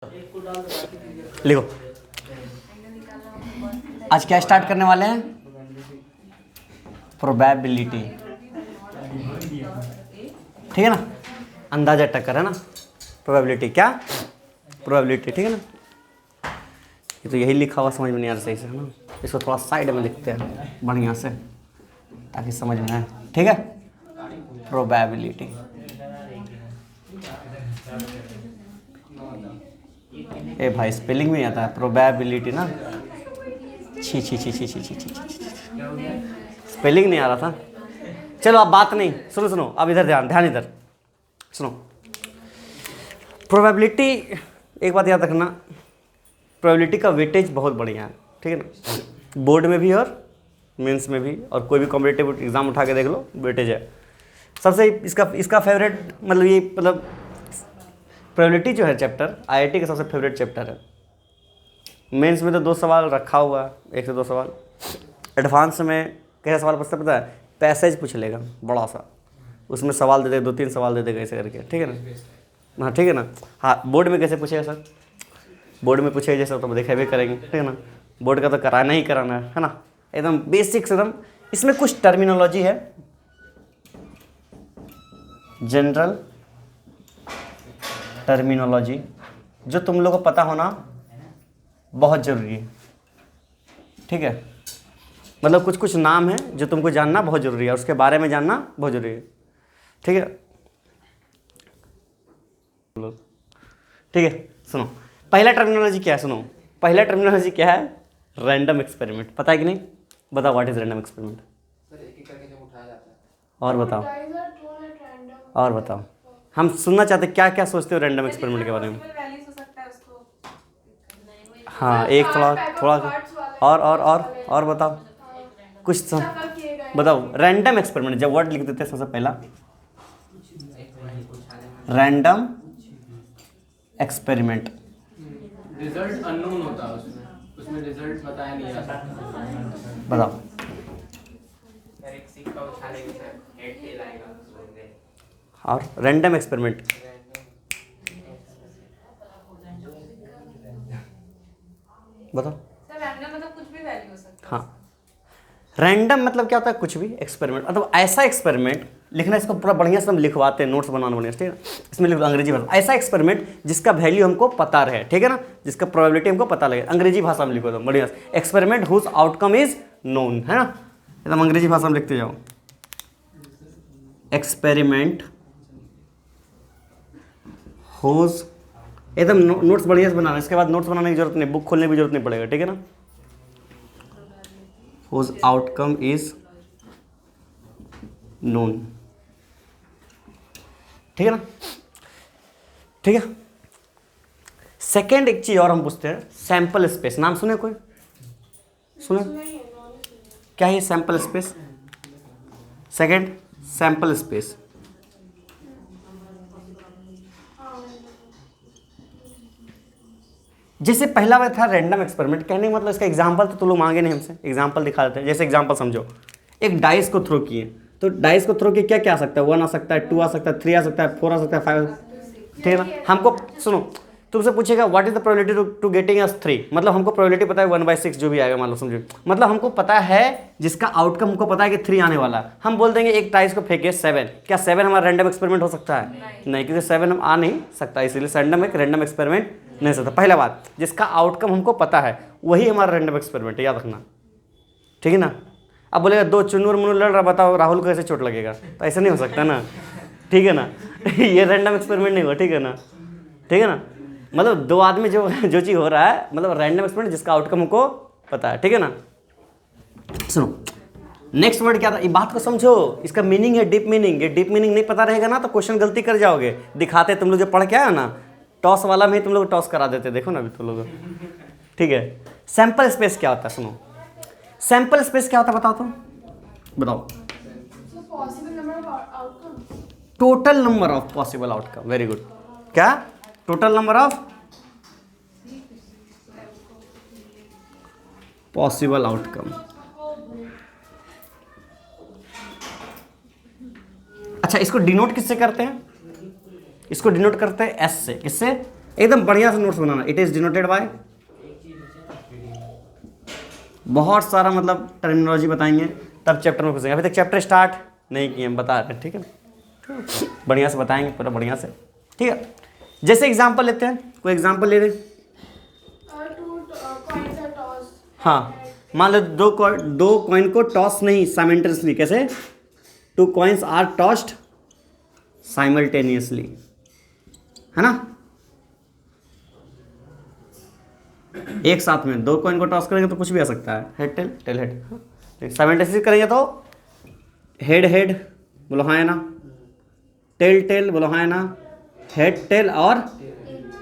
लिखो। आज क्या स्टार्ट करने वाले हैं? प्रोबेबिलिटी। ठीक है ना, अंदाजा टक्कर है ना। प्रोबेबिलिटी क्या? प्रोबेबिलिटी। ठीक है ना, ये तो यही लिखा हुआ समझ में नहीं आ रहा सही से, है ना। इसको थोड़ा साइड में लिखते हैं बढ़िया से ताकि समझ में आए। ठीक है, प्रोबेबिलिटी। ए भाई स्पेलिंग में आता है प्रोबेबिलिटी ना। छी छी छी छी छी छी छी स्पेलिंग नहीं आ रहा था। चलो अब बात नहीं, सुनो सुनो, अब इधर ध्यान ध्यान, इधर सुनो। प्रोबेबिलिटी, एक बात याद रखना, प्रोबेबिलिटी का वेटेज बहुत बढ़िया है। ठीक है ना, बोर्ड में भी और मेंस में भी, और कोई भी कॉम्पिटिटिव एग्जाम उठा के देख लो, वेटेज है सबसे। इसका फेवरेट मतलब ये, मतलब प्रोबेबिलिटी जो है चैप्टर, आईआईटी का सबसे फेवरेट चैप्टर है। मेंस में तो 2 सवाल रखा हुआ है, 1 से 2 सवाल। एडवांस में कैसा सवाल पूछता पता है? पैसेज पूछ लेगा बड़ा सा, उसमें सवाल दे देगा, 2-3 सवाल दे देगा ऐसे करके। ठीक है ना, हाँ ठीक है ना। हाँ, बोर्ड में कैसे पूछेगा सर? बोर्ड में पूछेगा जैसे तो दिखेबे करेंगे। ठीक है ना, बोर्ड का तो कराना ही कराना है ना, एकदम बेसिक्स एकदम। इसमें कुछ टर्मिनोलॉजी है, जनरल टर्मिनोलॉजी, जो तुम लोगों को पता होना बहुत ज़रूरी है। ठीक है, मतलब कुछ कुछ नाम है जो तुमको जानना बहुत ज़रूरी है, उसके बारे में जानना बहुत ज़रूरी है। ठीक है, ठीक है। सुनो, पहला टर्मिनोलॉजी क्या है? सुनो, पहला टर्मिनोलॉजी क्या है? Random experiment. पता है कि नहीं? बताओ, व्हाट इज रैंडम एक्सपेरिमेंट? और बताओ, और बताओ, हम सुनना चाहते क्या क्या सोचते हो रैंडम एक्सपेरिमेंट के बारे में। हाँ, एक थोड़ा थोड़ा और बताओ कुछ बताओ। रैंडम एक्सपेरिमेंट जब वर्ड लिख देते हैं सबसे पहला, रैंडम एक्सपेरिमेंट। रिजल्ट अननोन होता है उसमें रिजल्ट बताया नहीं जाता। बताओ। और रैंडम एक्सपेरिमेंट बताओ। सर रैंडम मतलब कुछ भी वैल्यू हो सकता है। हाँ, रैंडम मतलब क्या होता है? कुछ भी एक्सपेरिमेंट, मतलब ऐसा एक्सपेरिमेंट लिखना, इसको पूरा बढ़िया से हम लिखवाते हैं, नोट्स बनाना बढ़िया। ठीक है, इसमें लिखो अंग्रेजी भाषा, ऐसा एक्सपेरिमेंट जिसका वैल्यू हमको पता रहे। ठीक है ना, जिसका प्रोबेबिलिटी हमको पता लगे, अंग्रेजी भाषा में लिखो तो बढ़िया से। Experiment whose outcome is known, है ना, एकदम अंग्रेजी भाषा में लिखते जाओ। एक्सपेरिमेंट हुज, एकदम नोट्स बढ़िया से बनाना। इसके बाद नोट्स बनाने की जरूरत नहीं, बुक खोलने की जरूरत नहीं पड़ेगा। ठीक है ना, हुज आउटकम इज नोन। ठीक है ना, ठीक है। सेकेंड एक चीज और हम पूछते हैं, सैंपल स्पेस। नाम सुने कोई? सुने? क्या है sample space? Second, sample space. जैसे पहला बार था रैंडम एक्सपेरिमेंट, कहने का मतलब इसका एग्जांपल तो तुम लोग मांगे नहीं हमसे, एग्जांपल दिखा देते हैं। जैसे एग्जांपल समझो, एक डाइस को थ्रो किए, तो डाइस को थ्रो किए क्या क्या आ सकता है? 1 आ सकता है, 2 आ सकता है, 3 आ सकता है, 4 आ सकता है, 5। ठीक है ना, हमको सुनो, तुमसे पूछेगा what is the probability to getting as 3, मतलब हमको प्रोबेबिलिटी पता है 1/6 जो भी आएगा, मान लो समझो, मतलब हमको पता है जिसका आउटकम हमको पता है कि 3 आने वाला है। हम बोल देंगे एक डाइस को फेंके 7, क्या 7 हमारा रैंडम एक्सपेरिमेंट हो सकता है? नहीं, क्योंकि 7 हम आ नहीं सकता, इसलिए रैंडम एक रैंडम एक्सपेरिमेंट नहीं सकता। पहला बात, जिसका आउटकम हमको पता है वही हमारा रैंडम एक्सपेरिमेंट है, याद रखना। ठीक है ना, अब बोलेगा 2 चुन्नू और मुन्नू लड़ रहा, बताओ राहुल को कैसे चोट लगेगा? तो ऐसा नहीं हो सकता ना। ठीक है ना, ये रैंडम एक्सपेरिमेंट नहीं हुआ। ठीक है ना, ठीक है ना, मतलब 2 आदमी जो चीज़ हो रहा है, मतलब रैंडम एक्सपेरिमेंट जिसका आउटकम हमको पता है। ठीक है ना, सुनो नेक्स्ट वर्ड क्या था, ये बात को समझो, इसका मीनिंग है डीप मीनिंग। ये डीप मीनिंग नहीं पता रहेगा ना तो क्वेश्चन गलती कर जाओगे। दिखाते तुम लोग जो पढ़ के आए ना, टॉस वाला में ही तुम लोग टॉस करा देते, देखो ना अभी तुम लोग। ठीक है, सैंपल स्पेस क्या होता है? सुनो, सैंपल स्पेस क्या होता है बताओ तो, बताओ। Total number of possible outcome. Very good. क्या? Total number of possible outcome. अच्छा, इसको डिनोट किससे करते हैं? इसको डिनोट करते हैं एस से। किससे? एकदम बढ़िया से notes banana. It is denoted by, बहुत सारा मतलब टर्मिनोलॉजी बताएंगे तब चैप्टर में घुसेंगे। अभी तक चैप्टर स्टार्ट नहीं किए, हम बता रहे हैं, ठीक है ना, बढ़िया से बताएंगे पूरा बढ़िया से, ठीक है। जैसे एग्जांपल लेते हैं, कोई एग्जांपल ले रहे, हाँ मान लो दो कॉइन को टॉस नहीं, साइमल्टेनियसली, कैसे, 2 कॉइन्स आर टॉस्ड साइमल्टेनियसली, है ना, एक साथ में 2 कॉइन को टॉस करेंगे तो कुछ भी आ सकता है, head tail, tail head. Simultaneously करेंगे तो हेड हेड, बोलो हाँ है ना, टेल टेल, बोलो हाँ है ना, हेड टेल और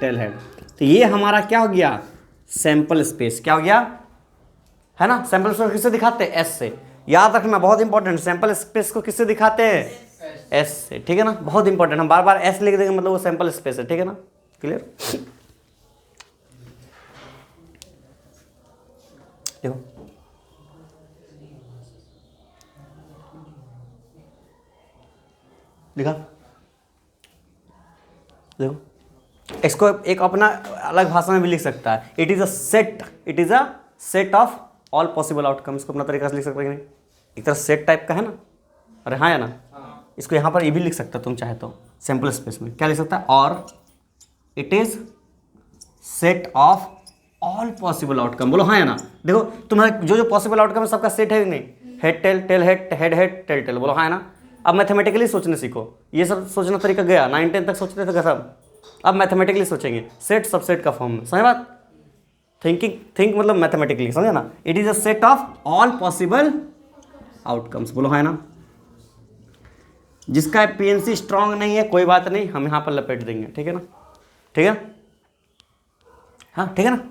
टेल हेड। तो ये हमारा क्या हो गया, सैंपल स्पेस, क्या हो गया, है ना। सैंपल स्पेस किससे दिखाते हैं, एस से, याद रखना बहुत इंपॉर्टेंट। सैंपल स्पेस को किससे दिखाते हैं, एस से, ठीक है ना, बहुत इंपॉर्टेंट। हम बार बार एस लिख देंगे मतलब वो सैंपल स्पेस है, ठीक है ना, क्लियर। देखो दिखा, देखो इसको एक अपना अलग भाषा में भी लिख सकता है। It is a set of all possible outcome, इसको अपना तरीका से लिख सकते हैं कि नहीं, एक तरह सेट टाइप का है ना, अरे हाँ है ना। इसको यहाँ पर ये भी लिख सकता है तुम चाहे तो, सैंपल स्पेस में क्या लिख सकता है, और it is set of all possible outcome, बोलो हाँ है ना। देखो तुम्हारा जो पॉसिबल आउटकम है सबका सेट है कि नहीं, head tail, tail head, head head, tail tail, बोलो हाँ है ना। अब मैथमेटिकली सोचने सीखो, ये सब सोचना तरीका गया, 9-10 तक सोचते थे सब, अब मैथमेटिकली सोचेंगे, सेट सबसेट का फॉर्म में, समझ बात, थिंक मतलब मैथमेटिकली, समझे ना। It is a set of all possible outcomes, बोलो हाँ है ना। जिसका पीएनसी स्ट्रांग नहीं है कोई बात नहीं, हम यहाँ पर लपेट देंगे, ठीक है ना, ठीक है, हाँ ठीक है ना।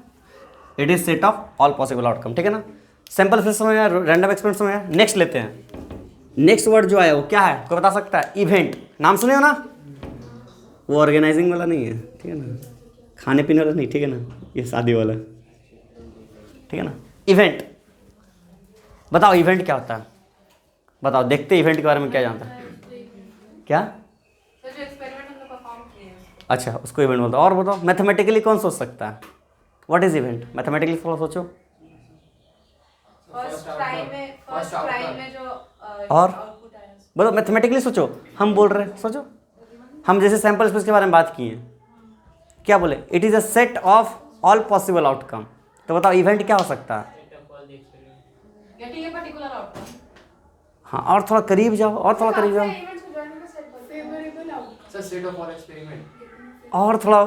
It is set of all possible outcome, ठीक है ना। सैंपल स्पेस समझ में, रैंडम एक्सपेरिमेंट समझ में। नेक्स्ट लेते हैं, नेक्स्ट वर्ड जो आया वो क्या है, कोई बता सकता है, इवेंट, नाम सुने हो ना, वो ऑर्गेनाइजिंग वाला नहीं है, ठीक है ना, खाने पीने वाला नहीं, ठीक है ना, ये शादी वाला, ठीक है ना। इवेंट, बताओ इवेंट क्या होता है, बताओ, देखते इवेंट के बारे में क्या जानता है, क्या, तो जो एक्सपेरिमेंट हम लोग परफॉर्म किए हैं उसको। अच्छा उसको इवेंट बोलता है। और बताओ मैथमेटिकली कौन सोच सकता है, व्हाट इज इवेंट, मैथमेटिकली थोड़ा सोचो। फर्स्ट ट्राई में जो और आउटपुट आया उसको। बोलो मैथमेटिकली सोचो, हम बोल रहे हैं सोचो, हम जैसे सैंपल स्पेस के बारे में बात किए, क्या बोले, it is a set of all possible outcome. तो बताओ इवेंट क्या हो सकता है, गेटिंग ए पर्टिकुलर आउटकम। हाँ और थोड़ा करीब जाओ, और थोड़ा करीब जाओ, सेट ऑफ ऑल एक्सपेरिमेंट, और थोड़ा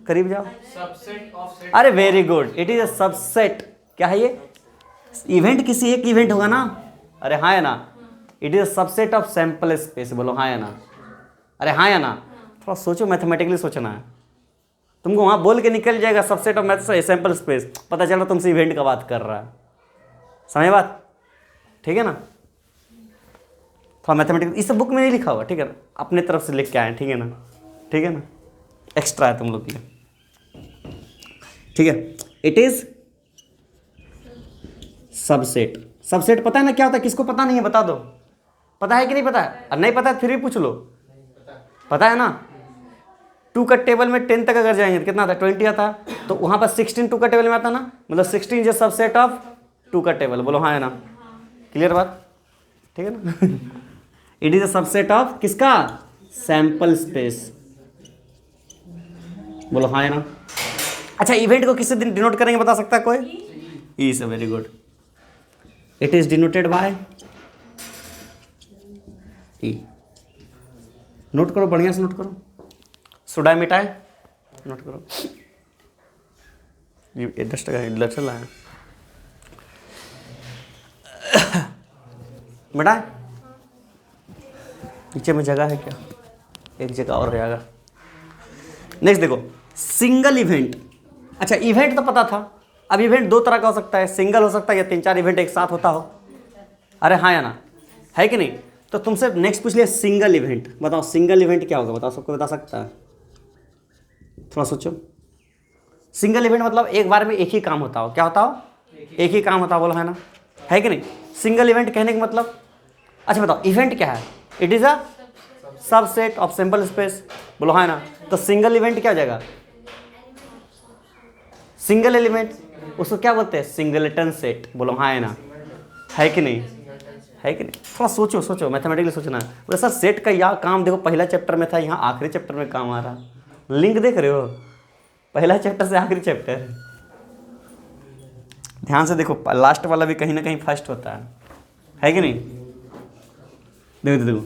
करीब जाओ, सबसेट ऑफ सेट, अरे very good, it is a subset. क्या है ये, इवेंट किसी एक इवेंट होगा ना, अरे हाँ है ना, it is a subset of sample space, बोलो हाँ है ना, अरे हाँ है ना, थोड़ा सोचो, मैथमेटिकली सोचना है, तुमको वहाँ बोल के निकल जाएगा subset of math sample space, पता चल रहा तुमसे इवेंट का बात कर रहा है, समझ बात, ठीक है ना। थोड़ा मैथमेटिकल, इस बुक में नहीं लिखा हुआ, ठीक है ना, अपने तरफ से लिख के आए, ठीक है ना, ठीक है ना, एक्स्ट्रा है तुम लोग के लिए, ठीक है। इट इज सबसेट, सबसेट पता है ना क्या होता है, किसको पता नहीं है बता दो, पता है कि नहीं पता है, और नहीं पता है फिर भी पूछ लो, पता है ना। 2 का टेबल में 10 तक अगर जाएंगे तो कितना आता है, 20 आता है, तो वहाँ पर 16 2 का टेबल में आता ना, मतलब 16 जो सबसेट ऑफ 2 का टेबल, बोलो हाँ है ना, क्लियर बात, ठीक है ना। It is a subset of किसका, सैंपल स्पेस, बोलो हाँ है ना। अच्छा इवेंट को किससे डिनोट करेंगे बता सकता है कोई, ई से, very good, it is denoted by E, note करो बढ़िया से नोट करो, सुडाई मिटाए, नोट करो, ये 10 टका इधर चला है, मिटाए, नीचे में जगह है क्या, एक जगह और रहेगा। नेक्स्ट देखो, सिंगल इवेंट, अच्छा इवेंट तो पता था, अब इवेंट 2 तरह का हो सकता है, सिंगल हो सकता है या 3-4 इवेंट एक साथ होता हो, अरे हाँ या ना, है कि नहीं। तो तुमसे नेक्स्ट पूछ लिया सिंगल इवेंट, बताओ सिंगल इवेंट क्या होगा, बताओ, सबको बता सकता है, थोड़ा सोचो। सिंगल इवेंट मतलब एक बार में एक ही काम होता हो, क्या होता हो, एक ही काम होता हो, बोलो है ना, है कि नहीं। सिंगल इवेंट कहने का मतलब, अच्छा बताओ इवेंट क्या है, it is a subset of sample space, बोलो हाँ है ना। तो सिंगल इवेंट क्या हो जाएगा, सिंगल एलिमेंट, उसको क्या बोलते हैं? Singleton set. बोलो हाँ है ना, है कि नहीं? है कि नहीं? थोड़ा सोचो सोचो, मैथमेटिकली सोचना है। बोले सर सेट का यह काम देखो पहला चैप्टर में था, यहाँ आखिरी चैप्टर में काम आ रहा। लिंक देख रहे हो, पहला चैप्टर से आखिरी चैप्टर। ध्यान से देखो, लास्ट वाला भी कहीं ना कहीं फर्स्ट होता है कि नहीं? देखो देखो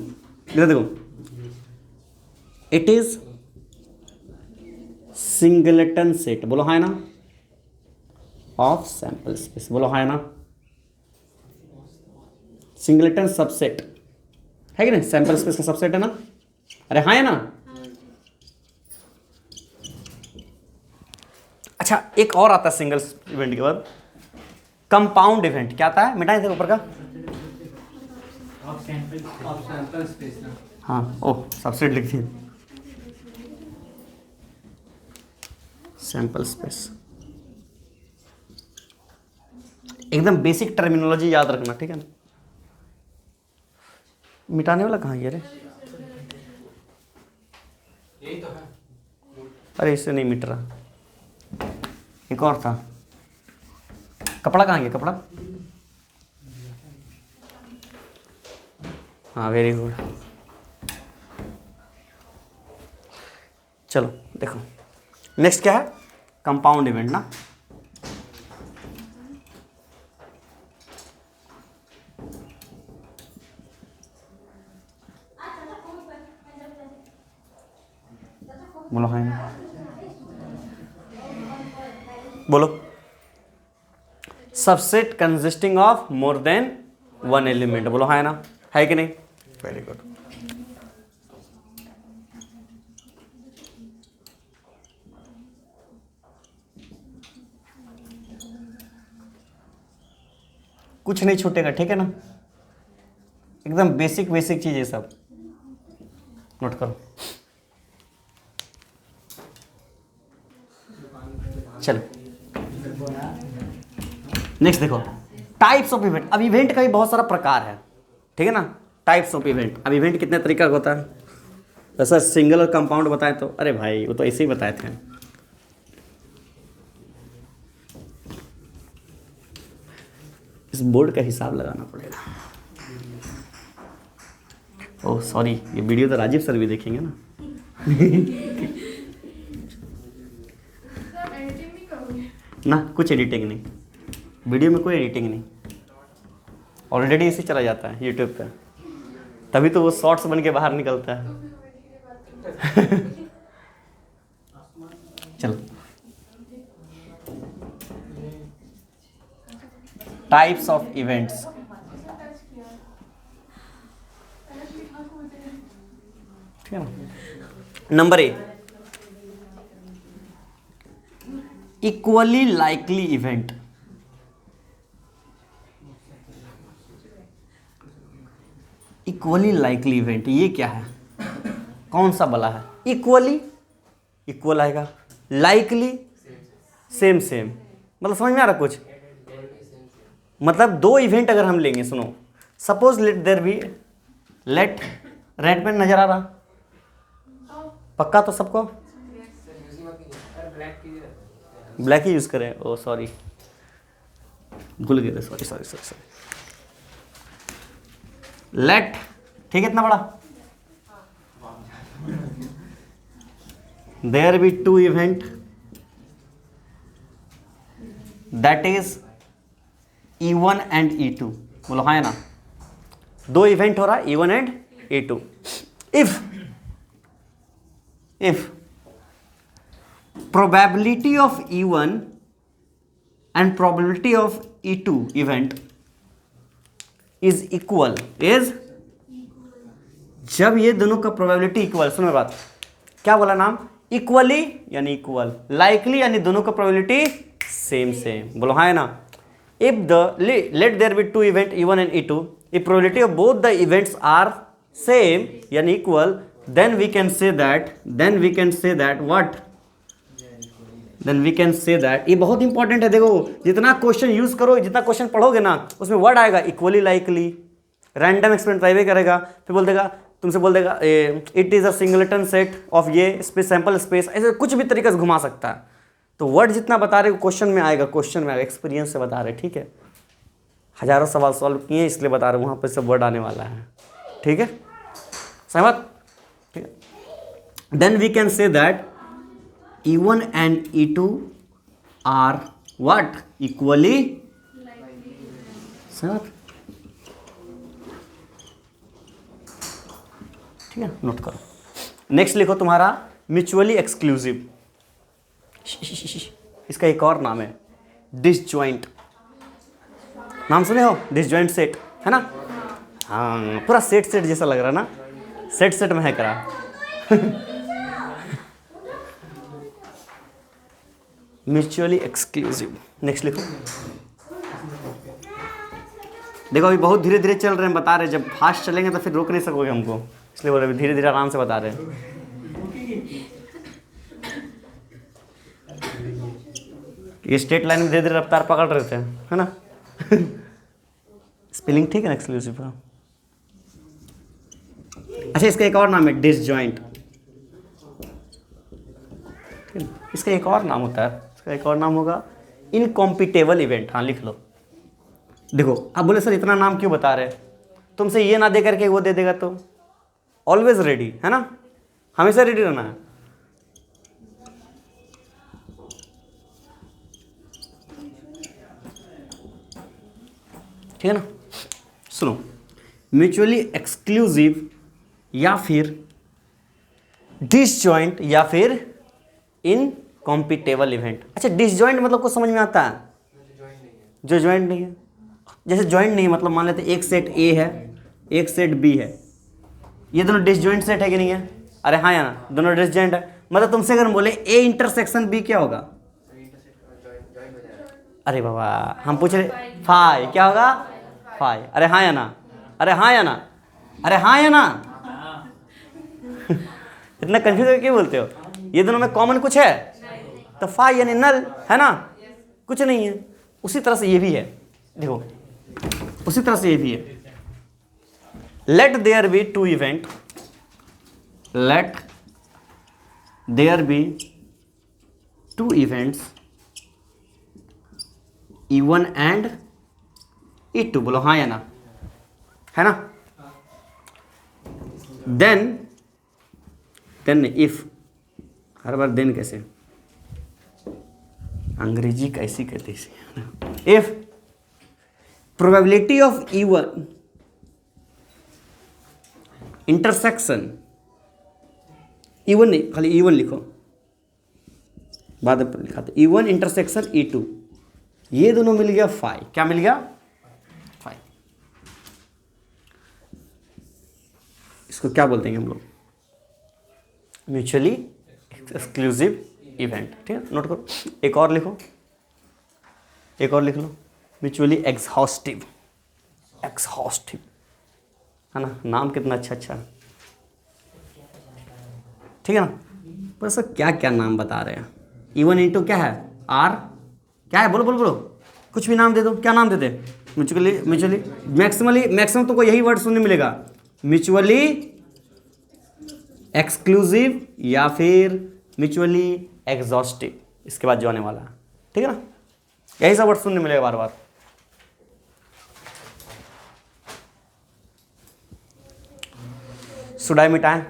देखो देखो, इट इज सिंगलेटन सेट। बोलो हाँ है ना, ऑफ सैंपल स्पेस। बोलो हाँ है ना, सिंगलेटन सबसेट है कि नहीं? सैंपल स्पेस का सबसेट है ना? अरे हाँ है ना? अच्छा एक और आता है सिंगल इवेंट के बाद, कंपाउंड इवेंट। क्या आता है? मिटाए थे ऊपर का। ऑफ सैंपल स्पेस ना। हाँ ओह, सबसेट लिख दिए, सैंपल स्पेस। एकदम बेसिक टर्मिनोलॉजी याद रखना, ठीक है ना? मिटाने वाला कहाँ ये रे? यही तो है। अरे इससे नहीं मिट रहा, एक और था। कपड़ा कहाँ गया? कपड़ा, हाँ वेरी गुड। चलो देखो, नेक्स्ट क्या है? कंपाउंड इवेंट ना। बोलो हाँ ना, बोलो। Subset consisting of more than one element. बोलो हाँ ना, है कि नहीं? Very good. कुछ नहीं छूटेगा, ठीक है ना? एकदम बेसिक बेसिक चीज है सब, नोट करो। चलो नेक्स्ट देखो, टाइप्स ऑफ इवेंट। अब इवेंट का भी बहुत सारा प्रकार है, ठीक है ना? Types of event. अब इवेंट कितने तरीका का होता है? वैसा सिंगल और कंपाउंड बताए तो, अरे भाई वो तो ऐसे ही बताए थे। इस बोर्ड का हिसाब लगाना पड़ेगा। ओह सॉरी, ये वीडियो तो राजीव सर भी देखेंगे ना। एडिटिंग नहीं करोगे? ना कुछ एडिटिंग नहीं, वीडियो में कोई एडिटिंग नहीं, ऑलरेडी इसे चला जाता है यूट्यूब पे, तभी तो वो शॉर्ट्स बन के बाहर निकलता है। चलो, टाइप्स ऑफ इवेंट्स। ठीक है ना? Number A, equally likely event. Equally likely event ये क्या है? कौन सा बला है? इक्वली इक्वल आएगा, लाइकली सेम सेम, मतलब समझ में आ रहा कुछ? मतलब दो इवेंट अगर हम लेंगे, सुनो, suppose let there be, let, red pen नजर आ रहा? पक्का तो सबको? ब्लैक ही यूज करें? ओ सॉरी, भूल गए थे, sorry sorry sorry sorry. Let, ठीक है, इतना बड़ा। There be two event that is E1 and E2। बोलो हाँ है ना? दो इवेंट हो रहा है, E1 and E2। if probability of E1 and probability of E2 event is equal, is जब ये दोनों का प्रोबेबिलिटी इक्वल, सुनो बात, क्या बोला नाम? इक्वली यानी इक्वल, लाइकली यानी दोनों का प्रोबेबिलिटी सेम सेम। बोलो हाँ है ना? If the let there be two event E1 and E2, if probability of both the events are same यानी equal, then we can say that what? Then we can say that, ये बहुत important है। देखो जितना question use करो, जितना question पढ़ोगे ना, उसमें वर्ड आएगा equally likely, random experiment try करेगा, फिर बोल देगा, तुमसे बोल देगा it is a singleton set of ये स्पेस, सैंपल स्पेस, ऐसे कुछ भी तरीके से घुमा सकता है। तो वर्ड जितना बता रहे हो क्वेश्चन में आएगा, एक्सपीरियंस से बता रहे, ठीक है। हजारों सवाल सॉल्व किए इसलिए बता रहे, वहाँ पर सब वर्ड आने वाला है, ठीक है, सहमत, ठीक है। Then we can say that E1 and E2 are what? Equally सहमत, ठीक है, नोट करो। नेक्स्ट लिखो तुम्हारा म्यूचुअली एक्सक्लूसिव, इसका एक और नाम है डिसजॉइंट। नाम सुने हो डिसजॉइंट सेट, है ना? हाँ, पूरा सेट जैसा लग रहा ना, सेट में है करा। Mutually exclusive. नेक्स्ट लिखो। देखो अभी बहुत धीरे धीरे चल रहे हैं, बता रहे, जब फास्ट चलेंगे तो फिर रोक नहीं सकोगे हमको, इसलिए बोल रहे धीरे धीरे आराम से बता रहे हैं। ये स्ट्रेट लाइन में धीरे धीरे रफ्तार पकड़ रहे थे, है ना? स्पेलिंग ठीक है ना एक्सक्लूसिव का? अच्छा, इसका एक और नाम है डिसजॉइंट। इसका एक और नाम होता है, इसका एक और नाम होगा इनकॉम्पिटेबल इवेंट। हाँ लिख लो। देखो आप बोले सर इतना नाम क्यों बता रहे, तुमसे ये ना दे करके वो दे देगा तो ऑलवेज रेडी, है ना? हमेशा रेडी रहना है। ठीक है ना? सुनो, म्यूचुअली एक्सक्लूसिव या फिर डिसजॉइंट या फिर इनकॉम्पिटेबल इवेंट। अच्छा, डिसजॉइंट मतलब कुछ समझ में आता है? जो जॉइंट नहीं है, जैसे जॉइंट नहीं है मतलब मान लेते एक सेट ए है एक सेट बी है, ये दोनों डिसजॉइंट सेट है कि नहीं है? अरे हाँ या ना, दोनों डिसजॉइंट है। मतलब तुमसे अगर बोले ए इंटरसेक्शन बी क्या होगा? अरे बाबा हम पूछ रहे फाई क्या होगा? फाई। अरे हाँ या ना, अरे हाँ या ना, अरे हाँ या ना। इतना कंफ्यूज होकर क्यों बोलते हो? ये दोनों में कॉमन कुछ है तो फाई यानी नल, है ना? कुछ नहीं है। उसी तरह से ये भी है, देखो उसी तरह से ये भी है। Let there be two event, let there be two events E1 and E2। बोलो हाँ या ना, है ना? देन इफ, हर बार देन कैसे, अंग्रेजी कैसी कहते हैं? If probability of E1 intersection, E1 नहीं, खाली E1 लिखो, बाद में लिखा था E1 इंटरसेक्शन E2, ये दोनों मिल गया फाई। क्या मिल गया? फाई। इसको क्या बोलते हैं हम लोग? Mutually exclusive event. ठीक है, नोट करो। एक और लिखो, एक और लिख लो, म्यूचुअली एग्जॉस्टिव। एग्जॉस्टिव है ना, नाम कितना अच्छा अच्छा है, ठीक है ना? पर सर क्या क्या नाम बता रहे हैं? E1 इंटू क्या है? आर क्या है? बोलो बोलो बोलो, कुछ भी नाम दे दो। क्या नाम देते? म्यूचुअली, म्यूचुअली मैक्सिमम तुमको यही वर्ड सुनने मिलेगा, म्यूचुअली एक्सक्लूसिव या फिर म्यूचुअली एग्जॉस्टिव, इसके बाद जो आने वाला है, ठीक है ना? यही सब वर्ड सुनने मिलेगा बार बार। सुडाई मिटाएं?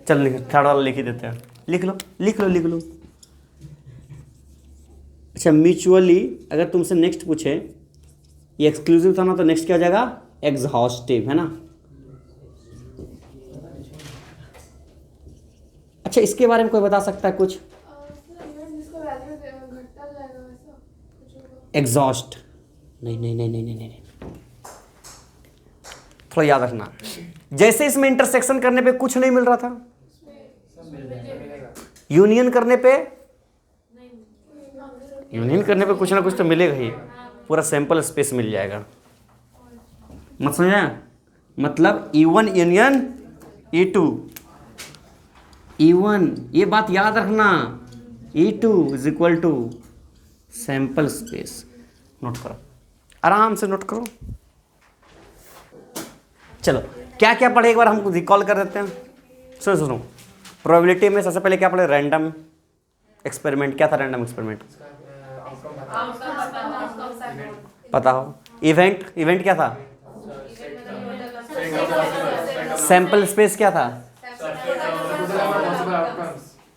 चल लिख, थर्ड वाला लिख ही देते हैं। लिख लो लिख लो लिख लो। अच्छा, म्यूचुअली अगर तुमसे नेक्स्ट पूछे, ये एक्सक्लूसिव था ना, तो नेक्स्ट क्या हो जाएगा? एग्जॉस्टिव, है ना? अच्छा, इसके बारे में कोई बता सकता है कुछ? एग्जॉस्ट नहीं नहीं नहीं नहीं नहीं नहीं, थोड़ा याद रखना। जैसे इसमें इंटरसेक्शन करने पे कुछ नहीं मिल रहा था, यूनियन करने पे, यूनियन करने पे कुछ ना कुछ तो मिलेगा ही, पूरा सैंपल स्पेस मिल जाएगा। मत समझे? मतलब E1 यूनियन E2, E1, ये बात याद रखना, E2 is equal to sample space. Note करो, आराम से नोट करो। चलो क्या क्या पढ़े एक बार हम रिकॉल कर देते हैं। सुनो सुनो, प्रोबेबिलिटी में सबसे पहले क्या पढ़े, रैंडम एक्सपेरिमेंट। क्या था रैंडम एक्सपेरिमेंट, पता हो। इवेंट, इवेंट क्या था, सैंपल स्पेस क्या था,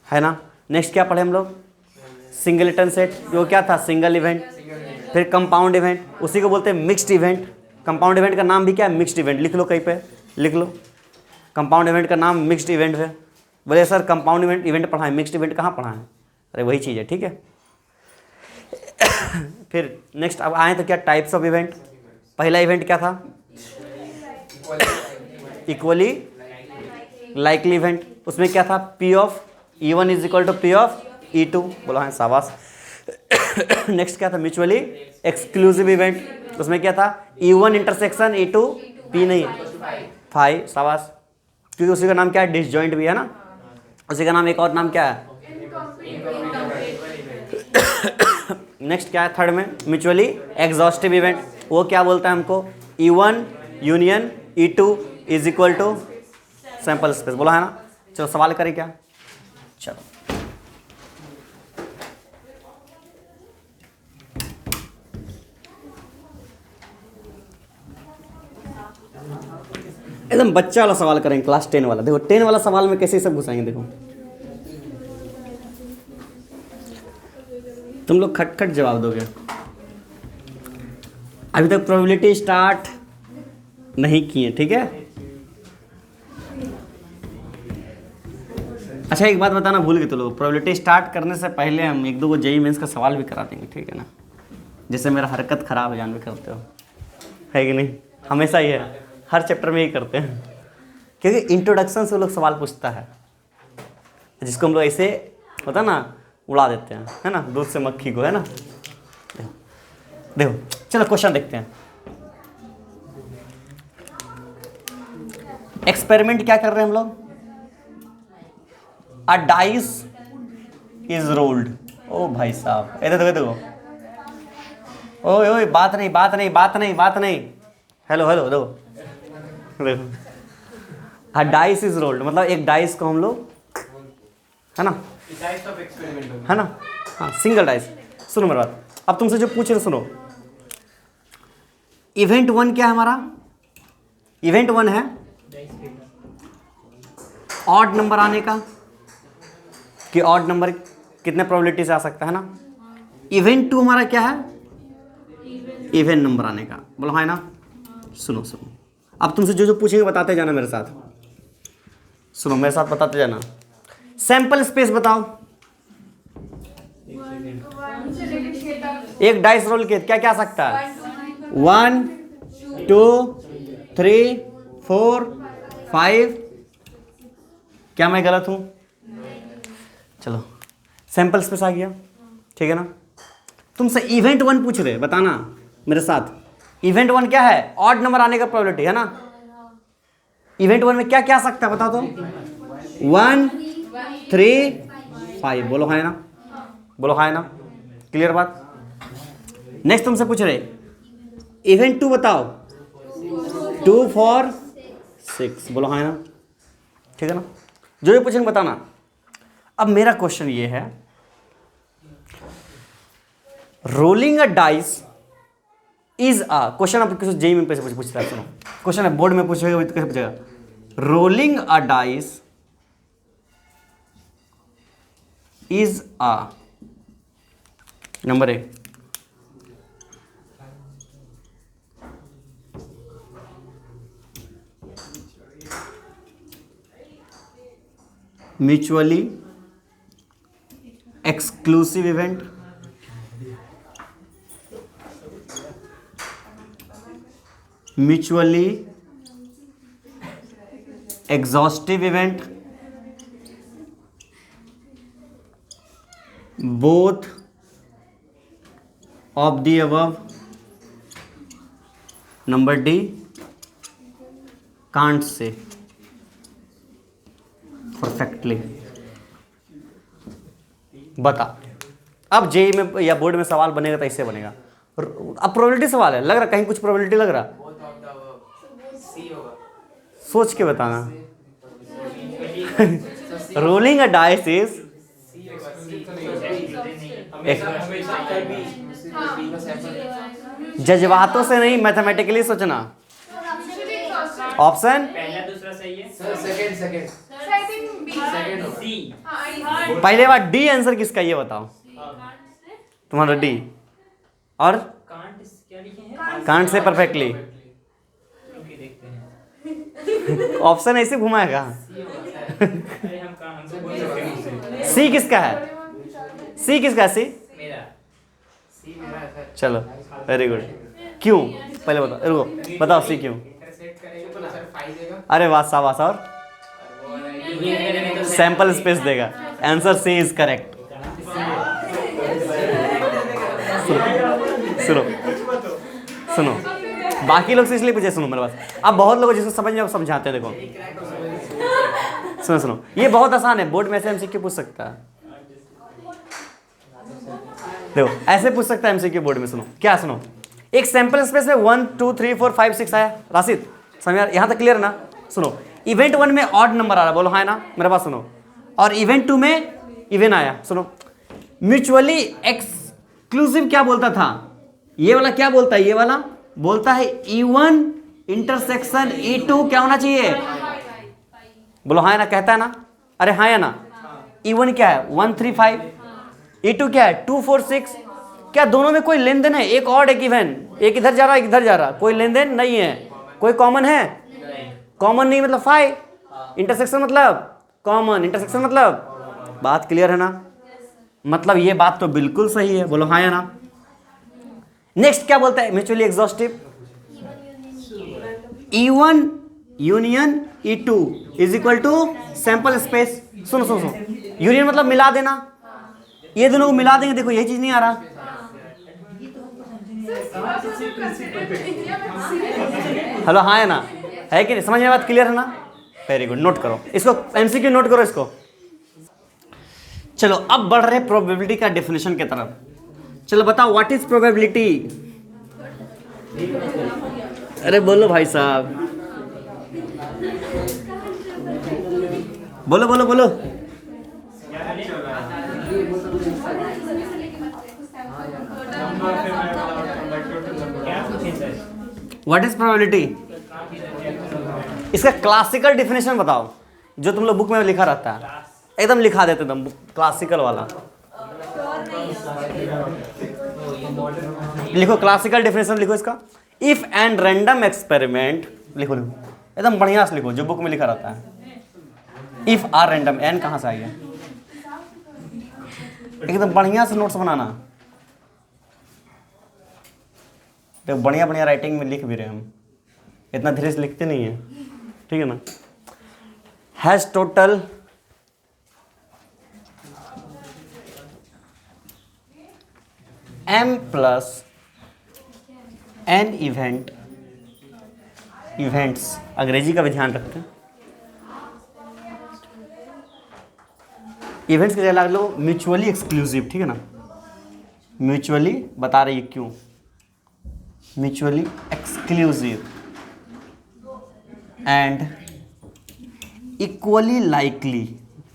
है ना। नेक्स्ट क्या पढ़े हम लोग, सिंगलटन सेट, जो क्या था, सिंगल इवेंट। फिर कंपाउंड इवेंट, उसी को बोलते हैं मिक्स्ड इवेंट। कंपाउंड इवेंट का नाम भी क्या है, मिक्स्ड इवेंट। लिख लो कहीं पे, लिख लो, कंपाउंड इवेंट का नाम मिक्स्ड इवेंट है। बोले सर कंपाउंड इवेंट पढ़ा है, मिक्स्ड इवेंट कहाँ पढ़ा है, अरे वही चीज़ है, ठीक है। फिर नेक्स्ट अब आए तो क्या, टाइप्स ऑफ इवेंट। पहला इवेंट क्या था, इक्वली लाइकली इवेंट। उसमें क्या था, P of E1 is equal to P of E2, बोला है शाबाश। नेक्स्ट क्या था, म्यूचुअली एक्सक्लूसिव इवेंट। उसमें क्या था, E1 इंटरसेक्शन E2 P नहीं, 5, शाबाश। क्योंकि उसी का नाम क्या है, डिसजॉइंट भी है ना। उसी का नाम एक और नाम क्या है, नेक्स्ट क्या है, थर्ड में म्यूचुअली एग्जॉस्टिव इवेंट। वो क्या बोलता है हमको, E1 union E2 is equal to sample space, बोला है ना। चलो सवाल करें क्या, चलो एकदम बच्चा वाला सवाल करेंगे, क्लास 10 वाला। देखो 10 वाला सवाल में कैसे सब घुसाएंगे, देखो तुम लोग खटखट जवाब दोगे। अभी तक प्रोबेबिलिटी स्टार्ट नहीं किए, ठीक है। अच्छा एक बात बताना भूल गए तो लोग, प्रोबेबिलिटी स्टार्ट करने से पहले हम एक दो को जेईई मेंस का सवाल भी करा देंगे, ठीक है ना। जैसे मेरा हरकत खराब है, जान भी करते हो, है कि नहीं, हमेशा ही है, हर चैप्टर में ही करते हैं। क्योंकि इंट्रोडक्शन से वो लोग सवाल पूछता है, जिसको हम लोग ऐसे होता ना उड़ा देते हैं, है ना, दूध से मक्खी को, है ना। देखो चलो क्वेश्चन देखते हैं। एक्सपेरिमेंट क्या कर रहे हैं हम लोग, अ डाइस इज रोल्ड। ओ भाई साहब, इधर देखो देखो, ओए ओए बात नहीं बात नहीं बात नहीं बात नहीं, हेलो हेलो देखो देखो, अ डाइस इज रोल्ड मतलब एक डाइस को हम लोग, है ना, है ना, हाँ सिंगल डाइस। सुनो मेरी बात, अब तुमसे जो पूछ रहे सुनो, इवेंट 1 क्या है हमारा, इवेंट 1 है ऑड नंबर आने का, कि ऑड नंबर कितने प्रोबेबिलिटी से आ सकता है ना। इवेंट 2 हमारा क्या है, इवेंट नंबर आने का, बोलो है ना। सुनो सुनो, अब तुमसे जो जो पूछेंगे बताते जाना मेरे साथ, सुनो मेरे साथ बताते जाना। सैंपल स्पेस बताओ, एक डाइस रोल के क्या क्या आ सकता है, 1 2 3 4 5, क्या मैं गलत हूं, चलो सैंपल स्पेस आ गया, ठीक है ना। तुमसे इवेंट 1 पूछ रहे, बताना मेरे साथ, इवेंट 1 क्या है, ऑड नंबर आने का प्रोबेबिलिटी, है ना। इवेंट 1 में क्या क्या आ सकता है बताओ तो, 1 3 5, बोलो है ना, बोलो है ना, क्लियर बात। नेक्स्ट तुमसे पूछ रहे, इवेंट 2 बताओ, 2 4 6, बोलो है ना, ठीक है ना। जो भी पूछेंगे बताना। अब मेरा क्वेश्चन ये है, rolling a dice is a, question आप किसी जेईई में पैसे पूछता है, सुनो क्वेश्चन है, बोर्ड में पूछेगा तो कैसे पूछेगा, rolling a dice is a, number 1, mutually exclusive event, mutually exhaustive event, both of the above, number D can't say perfectly. बता, अब जेईई में या बोर्ड में सवाल बनेगा तो ऐसे बनेगा। अब प्रोबेबिलिटी सवाल है, लग रहा कहीं कुछ प्रोबेबिलिटी लग रहा, सोच के बताना। रोलिंग अ डाइस इज जज्बातों से नहीं, मैथमेटिकली सोचना। ऑप्शन पहला दूसरा सही है। Second I think B. Second होगा। सी। हाँ, पहले बार डी आंसर किसका ये बताओ, तुम्हारा डी। और कांट क्या लिखे हैं? कांट से परफेक्टली, रुकिए देखते हैं। ऑप्शन ऐसे घुमाएगा। अरे हमको बोल सकते हैं। सी किसका है, सी किसका है, सी मेरा। सी मेरा है सर। चलो वेरी गुड। क्यों पहले बताओ, रुको बताओ सी क्यों। सेट करेंगे तो सर 5 देगा। अरे वाह शाबाश। और वो वाला ये यूनियन करेंगे तो सैंपल स्पेस देगा। Answer C is correct. सुनो सुनो, बाकी लोग से इसलिए पूछे, सुनो मेरे पास। अब बहुत लोग जिसको समझ में समझाते हैं, देखो सुनो सुनो, ये बहुत आसान है, बोर्ड में से एमसीक्यू पूछ सकता है। देखो ऐसे पूछ सकता है एमसीक्यू बोर्ड में। सुनो क्या, सुनो एक सैंपल स्पेस में 1 2 3 4 5 6 आया। राशिद समझ यहाँ तक क्लियर ना। सुनो इवेंट 1 में ऑड नंबर आ रहा, बोलो हाँ ना मेरे पास। सुनो और इवेंट 2 में इवन आया। सुनो म्यूचुअली एक्सक्लूसिव क्या बोलता था, ये वाला क्या बोलता है, ये वाला बोलता है E1 इंटरसेक्शन E2 क्या होना चाहिए, बोलो हाँ ना, कहता है ना। अरे हाँ या ना। E1 क्या है 1 3 5, E2 क्या है 2 4 6। क्या दोनों में कोई लेन देन है, एक ऑड एक इवन, एक इधर जा रहा एक इधर जा रहा, कोई लेन देन नहीं है। कोई कॉमन है, कॉमन नहीं मतलब 5, इंटरसेक्शन मतलब कॉमन, इंटरसेक्शन मतलब, बात क्लियर है ना। मतलब ये बात तो बिल्कुल सही है, बोलो हाँ या ना। नेक्स्ट क्या बोलता है mutually exhaustive, E1 union E2 is equal to sample space. सुनो सुनो सुनो, यूनियन मतलब मिला देना, ये दोनों को मिला देंगे। देखो यही चीज नहीं आ रहा। हेलो हाँ है ना, है कि नहीं, समझ में बात क्लियर है ना। वेरी गुड, नोट करो इसको, एमसीक्यू नोट करो इसको। चलो अब बढ़ रहे प्रोबेबिलिटी का डेफिनेशन की तरफ। चलो बताओ व्हाट इज प्रोबेबिलिटी। अरे बोलो भाई साहब, बोलो बोलो बोलो। क्या पूछे सर? व्हाट इज प्रोबेबिलिटी, इसका क्लासिकल डिफिनेशन बताओ, जो तुम लोग बुक में लिखा रहता है, एकदम लिखा देते एकदम क्लासिकल वाला। लिखो क्लासिकल डिफिनेशन, लिखो इसका। इफ एंड रैंडम एक्सपेरिमेंट, लिखो लिखो एकदम बढ़िया से लिखो, जो बुक में लिखा रहता है। इफ आर रैंडम, एन कहाँ से आई है, एकदम बढ़िया से नोट्स बनाना। तो बढ़िया बढ़िया राइटिंग में लिख भी रहे हम, इतना धीरे से लिखते नहीं है, ठीक है ना। Has total m plus n events, अंग्रेजी का भी ध्यान रखते हैं। इवेंट्स की जगह लो म्यूचुअली एक्सक्लूसिव, ठीक है ना। म्यूचुअली बता रही है क्यों, mutually exclusive and equally likely.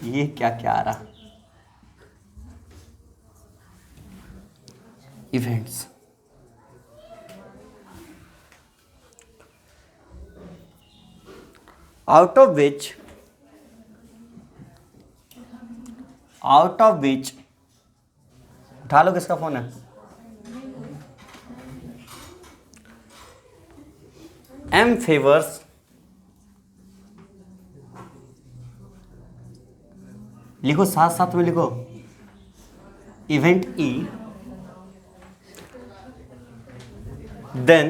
ये क्या क्या आ रहा, इवेंट्स out of which उठा लो, किसका फोन है, M favors लिखो, साथ साथ में लिखो, event E, then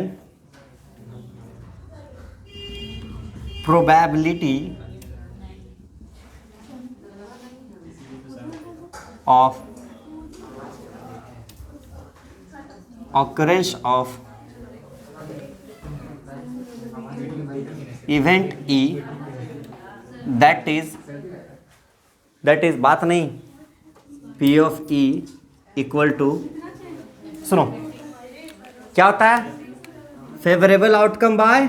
probability of occurrence of event E, that is बात नहीं, P of E equal to, सुनो क्या होता है, फेवरेबल आउटकम बाय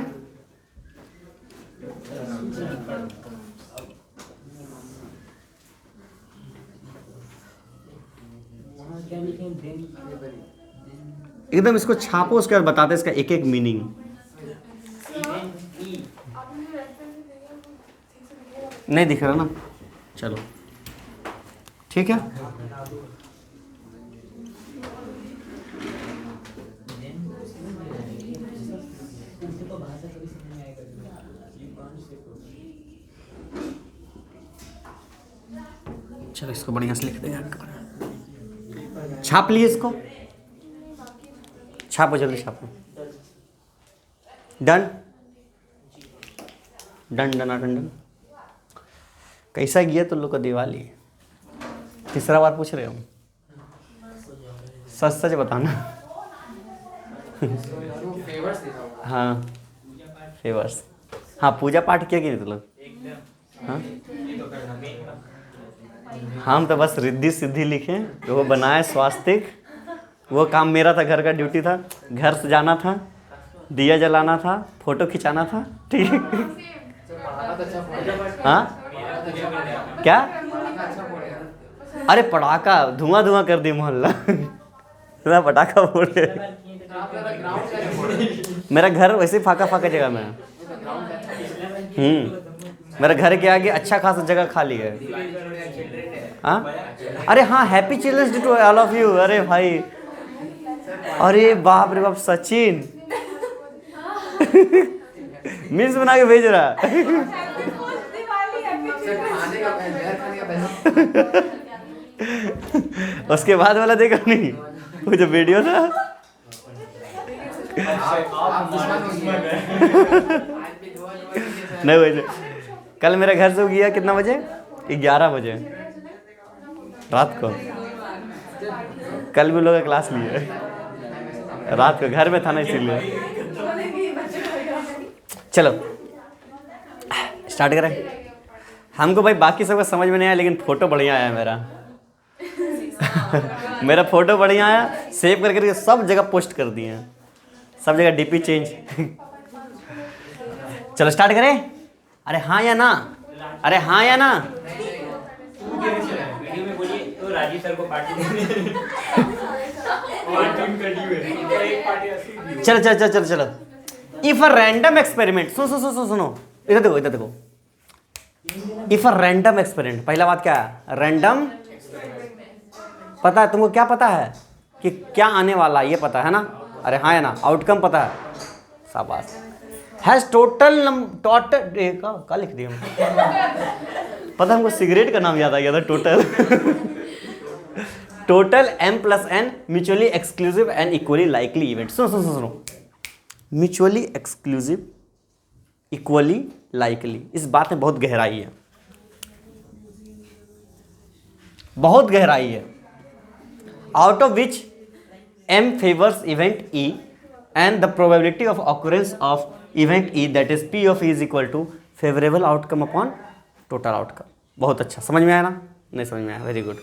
क्या लिखे देन एकदम इसको छापो, उसके बाद बताते इसका एक एक मीनिंग। नहीं दिख रहा ना, चलो ठीक है। चलो इसको बढ़िया से लिख देंगे, छाप लिए इसको, छापो जल्दी छापो। Done done done done done. कैसा गया तुम लोग का दिवाली? तीसरा बार पूछ रहे हो, सच सच बताना। फेवर्स देता हूँ। हाँ फेवर्स, हाँ पूजा पाठ किया कि नहीं तुम लोग? एकदम हाँ ये तो करना मेन काम। हम तो बस रिद्धि सिद्धि लिखे, वो बनाए स्वास्तिक, वो काम मेरा था, घर का ड्यूटी था, घर सजाना था, दिया जलाना था, फोटो खिंचाना था, ठीक है। पढ़ाना तो अच्छा पढ़ेगा। हाँ मेरा क्या? पढ़ाना अच्छा पढ़ेगा। अरे पटाखा धुआं धुआं कर दी मोहल्ला। पूरा पटाखा फोड़े। आपका ग्राउंड का मेरा घर वैसे फाका फाका जगह में है। मेरा घर के आगे अच्छा खासा जगह खाली है। हाँ अरे हाँ, happy children's day to all of you. अरे भाई, अरे बाप रे बाप, सचिन मीम्स बना के भेज रहा है। दिवाली खाने का जहर खाने का पैसा। उसके बाद वाला देखा नहीं, वो जो वीडियो था। आप दुश्मन हो गए। नहीं वैसे, कल मेरे घर से वो गया कितना बजे? 11 बजे रात को। कल भी लोग का क्लास लिए रात को, घर में था ना इसीलिए। चलो स्टार्ट करें। हमको भाई बाकी सबका समझ में नहीं आया, लेकिन फोटो बढ़िया आया मेरा। मेरा फोटो बढ़िया आया, सेव करके सब जगह पोस्ट कर दिए हैं, सब जगह डीपी चेंज। चलो स्टार्ट करें। अरे हाँ या ना, अरे हाँ या ना। वीडियो में बोलिए तो राजीव सर को पार्टी देनी है। एक पार्टी ऐसी चलो चलो चलो चलो चलो। इफ अ रैंडम एक्सपेरिमेंट, सुनो सुनो सुनो सुनो, इधर देखो इधर देखो। इफ अ रैंडम एक्सपेरिमेंट, पहला बात क्या है? रैंडम। पता है तुमको, क्या पता है कि क्या आने वाला है, ये पता है ना? अरे हाँ या ना, आउटकम पता है, शाबाश। हैज टोटल का लिख दिया पता, हमको सिगरेट का नाम याद आ गया था, total. Total M+N mutually exclusive and equally likely event. सुनो सुनो सुनो, म्यूचुअली एक्सक्लूसिव इक्वली लाइकली, इस बात में बहुत गहराई है, बहुत गहराई है। Out of which M favours event E and the probability of occurrence of event E, that is P of E is equal to favorable outcome upon total outcome। बहुत अच्छा, समझ में आया ना? नहीं समझ में आया, वेरी गुड।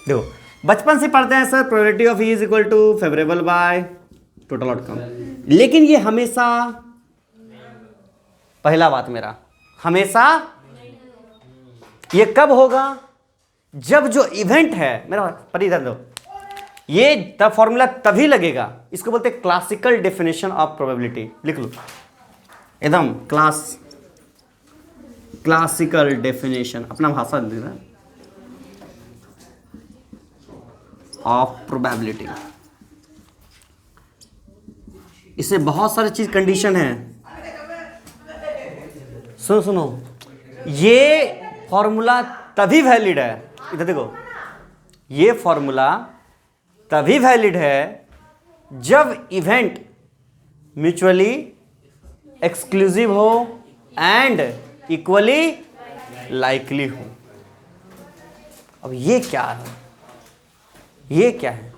देखो बचपन से पढ़ते हैं sir, probability of E is equal to favorable by total outcome, लेकिन ये हमेशा, पहला बात मेरा, हमेशा ये कब होगा? जब जो इवेंट है, मेरा पर इधर दो, ये तब फॉर्मूला तभी लगेगा, इसको बोलते हैं क्लासिकल डेफिनेशन ऑफ प्रोबेबिलिटी। लिख लो एकदम, क्लासिकल डेफिनेशन, अपना भाषा लिख रहा ऑफ प्रोबेबिलिटी। इसमें बहुत सारी चीज कंडीशन है। सुनो सुनो, ये फॉर्मूला तभी वैलिड है, इधर देखो, ये फॉर्मूला तभी वैलिड है जब इवेंट म्यूचुअली एक्सक्लूसिव हो एंड इक्वली लाइकली हो। अब ये क्या है? ये क्या है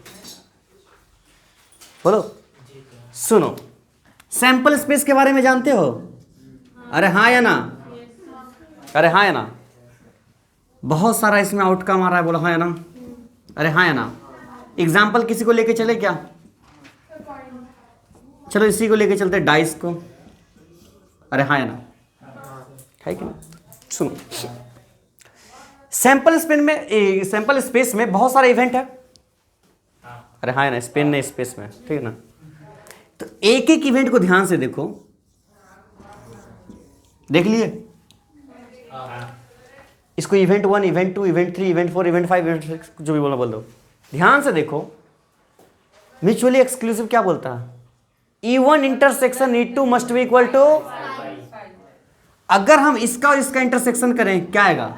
बोलो? सुनो, सैंपल स्पेस के बारे में जानते हो? अरे हाँ या ना? अरे हाँ या ना? बहुत सारा इसमें आउटकम आ रहा है, बोलो हाँ या ना? अरे हाँ या ना? एग्जाम्पल किसी को लेके चले क्या? चलो इसी को लेके चलते, डाइस को। अरे हाँ या ना? है कि ना? सुनो, सैंपल स्पेस में बहुत सारे इवेंट है, अरे हाँ है ना, स्पेन ने स्पेस में, ठीक है ना। तो एक एक इवेंट को ध्यान से देखो, देख लिए इसको, event 1, event 2, event 3, event 4, event 5, event 6, जो भी बोलना बोल दो। ध्यान से देखो, म्यूचुअली एक्सक्लूसिव क्या बोलता है, E1 intersection E2 must be equal to, अगर हम इसका और इसका इंटरसेक्शन करें क्या आएगा,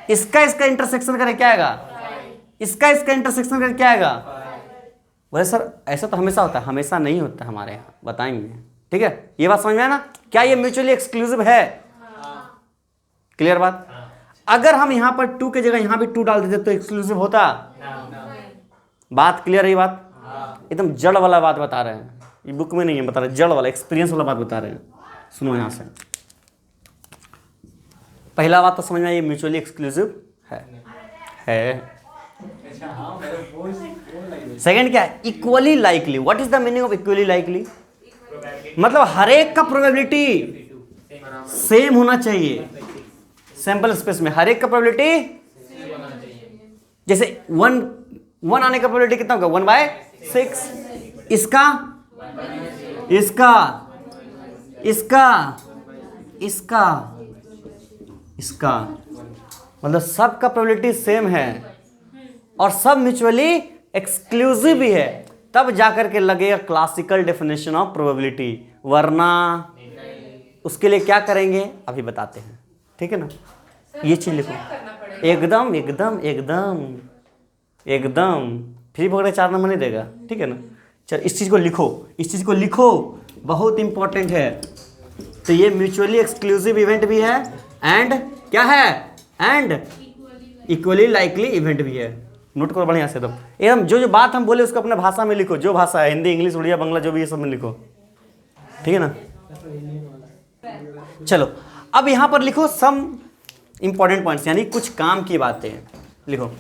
इसका इसका इंटरसेक्शन करें क्या आएगा, इसका इसका इंटरसेक्शन करें क्या आएगा। बोले सर ऐसा तो हमेशा होता है, हमेशा नहीं होता हमारे यहाँ, बताएंगे, ठीक है। ये बात समझ में आया ना, क्या ये म्यूचुअली एक्सक्लूसिव है, क्लियर बात। अगर हम यहाँ पर 2 की जगह यहाँ भी 2 डाल देते तो एक्सक्लूसिव होता, बात क्लियर है। ये बात एकदम जड़ वाला बात बता रहे हैं, ये बुक में नहीं है, बता रहे जड़ वाला एक्सपीरियंस वाला बात बता रहे हैं। सुनो यहाँ से, पहला बात तो समझ में, ये म्यूचुअली एक्सक्लूसिव है। सेकंड क्या है, equally likely. What is the meaning of equally likely, मतलब हर एक का प्रोबेबिलिटी सेम होना चाहिए। सैंपल स्पेस में हर एक का प्रोबेबिलिटी, जैसे 1 आने का प्रोबेबिलिटी कितना होगा, 1/6, इसका इसका इसका इसका इसका, मतलब सब का प्रोबेबिलिटी सेम है और सब म्यूचुअली एक्सक्लूसिव भी है, तब जाकर के लगेगा क्लासिकल डेफिनेशन ऑफ प्रोबेबिलिटी, वरना उसके लिए क्या करेंगे अभी बताते हैं, ठीक है ना। ये चीज लिखो, एकदम एकदम एकदम एकदम फ्री पकड़े 4 नंबर नहीं देगा, ठीक है ना। चल इस चीज को लिखो, इस चीज को लिखो, बहुत इंपॉर्टेंट है। तो ये म्यूचुअली एक्सक्लूसिव इवेंट भी है एंड क्या है, एंड इक्वली लाइकली इवेंट भी है। नोट करो बढ़िया से एकदम जो बात हम बोले उसको अपने भाषा में लिखो, जो भाषा है, हिंदी, इंग्लिश, उड़िया, बांग्ला, जो भी ये सब में लिखो, ठीक है ना। चलो अब यहां पर लिखो सम इंपॉर्टेंट पॉइंट्स, यानी कुछ काम की बातें लिखो,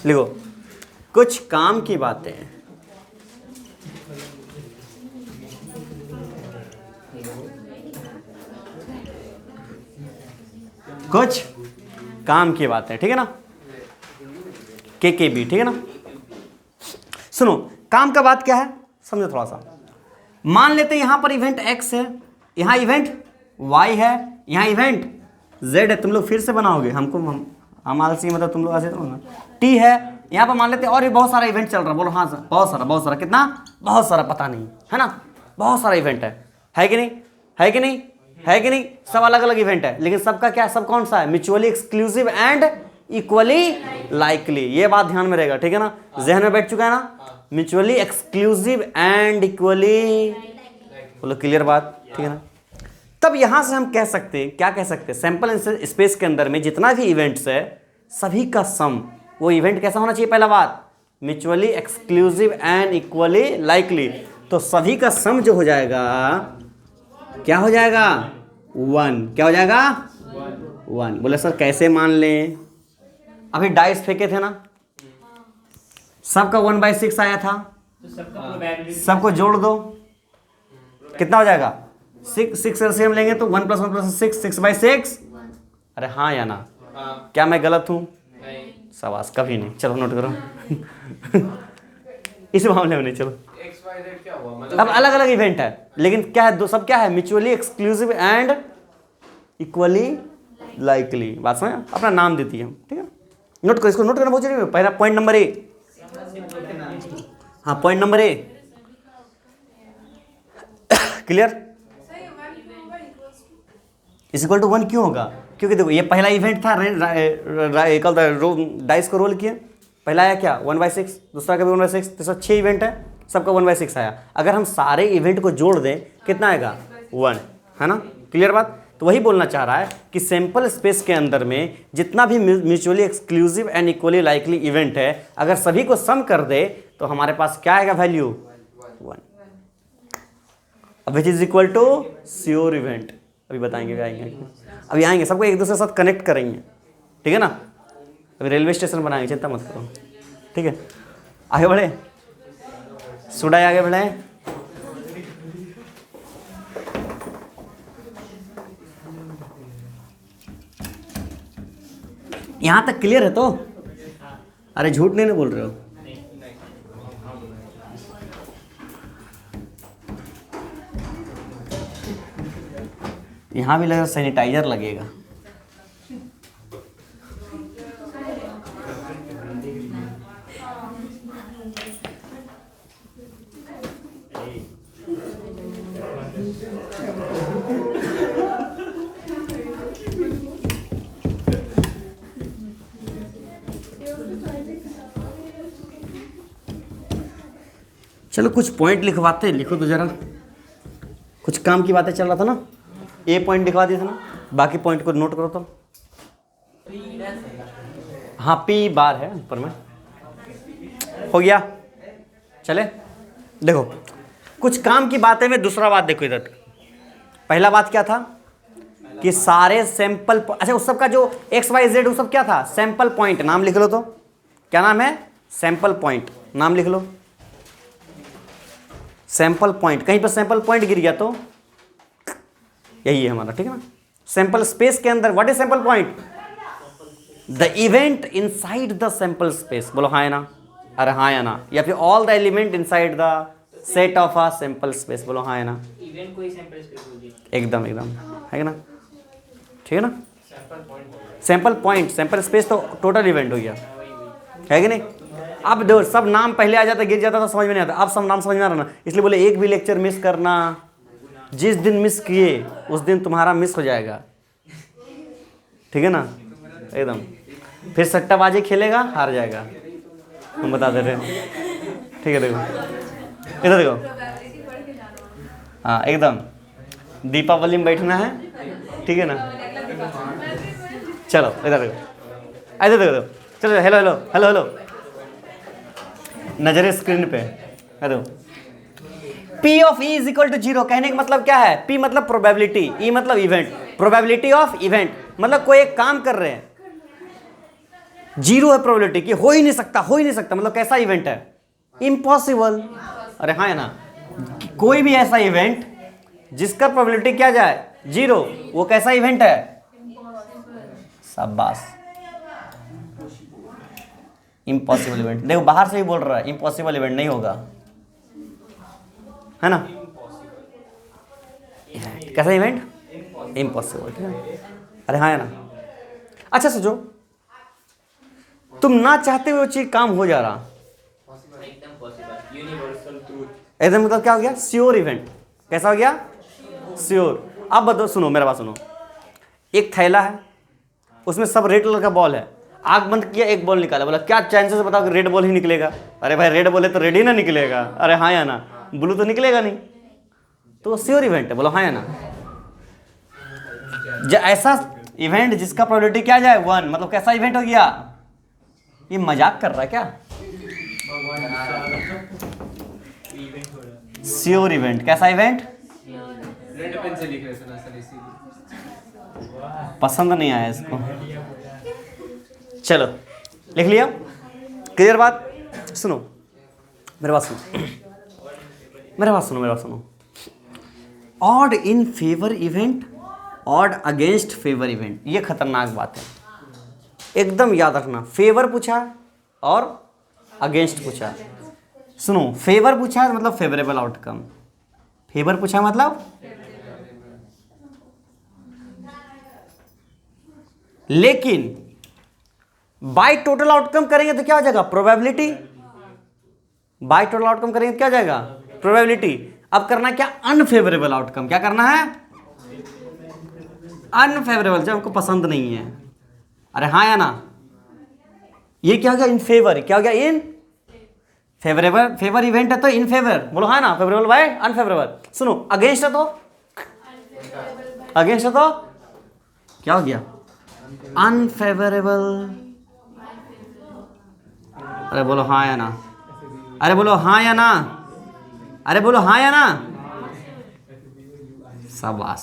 लिखो कुछ काम की बातें। कुछ काम की बातें, ठीक है ना, KKB, ठीक है ना। सुनो काम का बात क्या है समझो थोड़ा सा। मान लेते हैं यहां पर इवेंट X है, यहां इवेंट Y है, यहां इवेंट Z है। तुम लोग फिर से बनाओगे, हमको हम आलसी, मतलब तुम लोग ऐसे तो ना। T है, यहां पर मान लेते हैं और भी बहुत सारा इवेंट चल रहा है। बोलो हाँ सर, बहुत सारा कितना, बहुत सारा पता नहीं है ना, बहुत सारा इवेंट है कि नहीं, है कि नहीं, है कि नहीं, सब अलग अलग इवेंट है, लेकिन सबका क्या, सब कौन सा है, mutually exclusive and equally likely. ये बात ध्यान में रहेगा, ठीक है ना, जहन में बैठ चुका है ना, म्यूचुअली एक्सक्लूसिव एंड इक्वली, बोलो क्लियर बात, ठीक है ना। तब यहां से हम कह सकते हैं, क्या कह सकते हैं, सैंपल स्पेस के अंदर में जितना भी इवेंट्स है सभी का सम, वो इवेंट कैसा होना चाहिए, पहला बात mutually exclusive and equally likely. तो सभी का सम जो हो जाएगा क्या हो जाएगा, 1, क्या हो जाएगा 1। बोले सर कैसे मान लें, अभी डाइस फेंके थे ना, सबका 1/6 आया था, सबको जोड़ दो, कितना हो जाएगा 6 एलसीएम लेंगे तो 1 + 1 + 6, 6/6। अरे हाँ या ना, क्या मैं गलत हूँ, सवास कभी नहीं। चलो नोट करो इस मामले में नहीं। चलो XYZ क्या हुआ, अब अलग अलग इवेंट है, लेकिन क्या है, दो सब क्या है, mutually exclusive and equally likely. बात समझ, अपना नाम देती है, ठीक है। नोट करो, इसको नोट करना बहुत जरूरी है। पहला पॉइंट नंबर A, हाँ point number A clear. Is equal to 1 क्यों होगा, क्योंकि देखो ये पहला इवेंट था, कल डाइस को रोल किए, पहला आया क्या 1/6, दूसरा का भी 1/6, तीसरा 6 इवेंट है, सबका 1/6 आया। अगर हम सारे इवेंट को जोड़ दें कितना आएगा 1, है ना, क्लियर बात। तो वही बोलना चाह रहा है कि सैंपल स्पेस के अंदर में जितना भी mutually exclusive and equally likely event है, अगर सभी को सम कर दे तो हमारे पास क्या आएगा value 1, which is equal to sure event. अभी बताएंगे, अभी आएंगे, सबको एक दूसरे के साथ कनेक्ट करेंगे, ठीक है ना। अभी रेलवे स्टेशन बनाएंगे, चिंता मत करो, ठीक है। आगे बढ़े, सुडाई आगे बढ़े। यहां तक क्लियर है तो, अरे झूठ नहीं बोल रहे हो, यहाँ भी लगेगा सैनिटाइजर लगेगा। चलो कुछ पॉइंट लिखवाते हैं, लिखो तो जरा। कुछ काम की बातें चल रहा था ना, ए पॉइंट लिखवा दिए थे ना, बाकी पॉइंट को नोट करो तो। हाँ पी बार है ऊपर में, हो गया। चले देखो कुछ काम की बातें में दूसरा बात देखो इधर। पहला बात क्या था कि सारे सैंपल, अच्छा उस सब का जो एक्स वाई जेड वो सब क्या था, सैंपल पॉइंट। नाम लिख लो तो, क्या नाम है, सैंपल पॉइंट। नाम लिख लो सैंपल पॉइंट। कहीं पर सैंपल पॉइंट गिर गया तो यही है हमारा, ठीक है ना। सैंपल स्पेस के अंदर what is sample point, the event inside the sample space. बोलो हाँ या ना, अरे हाँ या ना, या फिर all the element inside the set of a sample space. बोलो हाँ या ना, इवेंट कोई सैंपल स्पेस होगी। एकदम एकदम है ना, ठीक है ना। सैंपल पॉइंट, सैंपल स्पेस तो टोटल इवेंट हो गया, है कि नहीं। अब दो सब नाम पहले आ जाता, गिर जाता तो समझ में नहीं आता। अब सब नाम समझ में आ रहा ना, इसलिए बोले एक भी लेक्चर मिस करना, जिस दिन मिस किए उस दिन तुम्हारा मिस हो जाएगा, ठीक है ना एकदम। फिर सट्टाबाजी खेलेगा, हार जाएगा, हम बता दे रहे हैं, ठीक है। देखो इधर देखो, हाँ एकदम दीपावली में बैठना है, ठीक है ना। चलो इधर देखो, इधर देखो, चलो हेलो हेलो हेलो हेलो, नजरे स्क्रीन पे। Hello, P of E is equal to 0 कहने का मतलब क्या है, P मतलब प्रोबेबिलिटी, E मतलब इवेंट। प्रोबेबिलिटी ऑफ इवेंट मतलब कोई एक काम कर रहे हैं, 0 है प्रोबेबिलिटी कि हो ही नहीं सकता, हो ही नहीं सकता, मतलब कैसा इवेंट है, इम्पॉसिबल। अरे हाँ है ना, कोई भी ऐसा इवेंट जिसका प्रोबेबिलिटी क्या जाए 0, वो कैसा इवेंट है, शाबाश, इम्पॉसिबल इवेंट। देखो बाहर से ही बोल रहा है इम्पॉसिबल इवेंट नहीं होगा, है ना। कैसा इवेंट, इम्पॉसिबल, ठीक है। अरे हाँ है ना। अच्छा सोचो, तुम ना चाहते हुए वो चीज काम हो जा रहा, एकदम पॉसिबल, यूनिवर्सल ट्रूथ। एकदम मतलब क्या हो गया, श्योर इवेंट। कैसा हो गया, श्योर। अब बताओ, सुनो मेरा बात सुनो, एक थैला है, उसमें सब रेड कलर का बॉल है, आग बंद किया, एक बॉल निकाला, बोला क्या चांसेस बताओ कि रेड बॉल ही निकलेगा। अरे भाई रेड बॉल है तो रेड ही ना निकलेगा, अरे हाँ या ना, ब्लू तो निकलेगा नहीं, तो श्योर इवेंट है। बोलो हाँ या ना। ऐसा इवेंट जिसका प्रोबेबिलिटी क्या जाए 1, मतलब कैसा इवेंट हो गया, ये मजाक कर रहा है क्या, श्योर इवेंट। कैसा इवेंट, रेड पेन से लिख रहे थे ना सर, इसीलिए पसंद नहीं आया इसको। चलो लिख लिया, क्लियर बात। सुनो मेरे बात सुनो, मेरे बात सुनो, मेरे बात सुनो। Odd in favour event, odd against favour event, ये खतरनाक बात है, एकदम याद रखना। फेवर पूछा और अगेंस्ट पूछा। सुनो, फेवर पूछा है मतलब फेवरेबल आउटकम, फेवर पूछा मतलब, लेकिन बाय टोटल आउटकम करेंगे तो क्या हो जाएगा, प्रोबेबिलिटी। बाय टोटल आउटकम करेंगे तो क्या हो जाएगा, प्रोबेबिलिटी। अब करना क्या, अनफेवरेबल आउटकम। क्या करना है, अनफेवरेबल, जो हमको पसंद नहीं है। अरे हाँ या ना, ये क्या हो गया, इन फेवर। क्या हो गया, इन फेवरेबल, फेवर इवेंट है तो इन फेवर। बोलो हाँ ना, फेवरेबल बाय अनफेवरेबल। सुनो, अगेंस्ट है तो, अगेंस्ट है तो क्या हो गया, अनफेवरेबल। अरे बोलो हाँ या ना, अरे बोलो हाँ या ना, अरे बोलो हाँ या ना, शाबाश।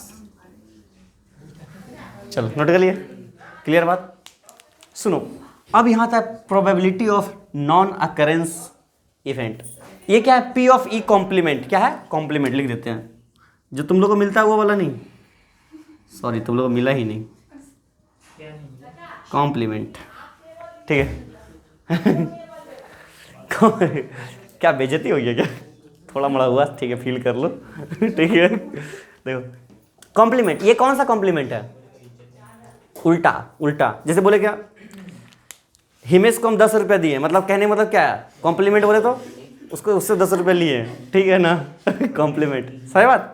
चलो नोट कर लिए, क्लियर बात। सुनो अब यहाँ था probability of non occurrence event. ये क्या है, पी ऑफ ई कॉम्प्लीमेंट। क्या है, कॉम्प्लीमेंट लिख देते हैं, जो तुम लोग को मिलता है वो वाला नहीं, सॉरी तुम लोग को मिला ही नहीं, कॉम्प्लीमेंट, ठीक है। क्या बेइज्जती हो गया क्या, थोड़ा मोड़ा हुआ, ठीक है फील कर लो। ठीक है देखो, कॉम्प्लीमेंट, ये कौन सा कॉम्प्लीमेंट है? उल्टा, उल्टा। जैसे बोले क्या, हिमेश को हम 10 रुपये दिए, मतलब कहने मतलब क्या है? कॉम्प्लीमेंट बोले तो उसको उससे 10 रुपये लिए, ठीक है ना? कॉम्प्लीमेंट, सही बात,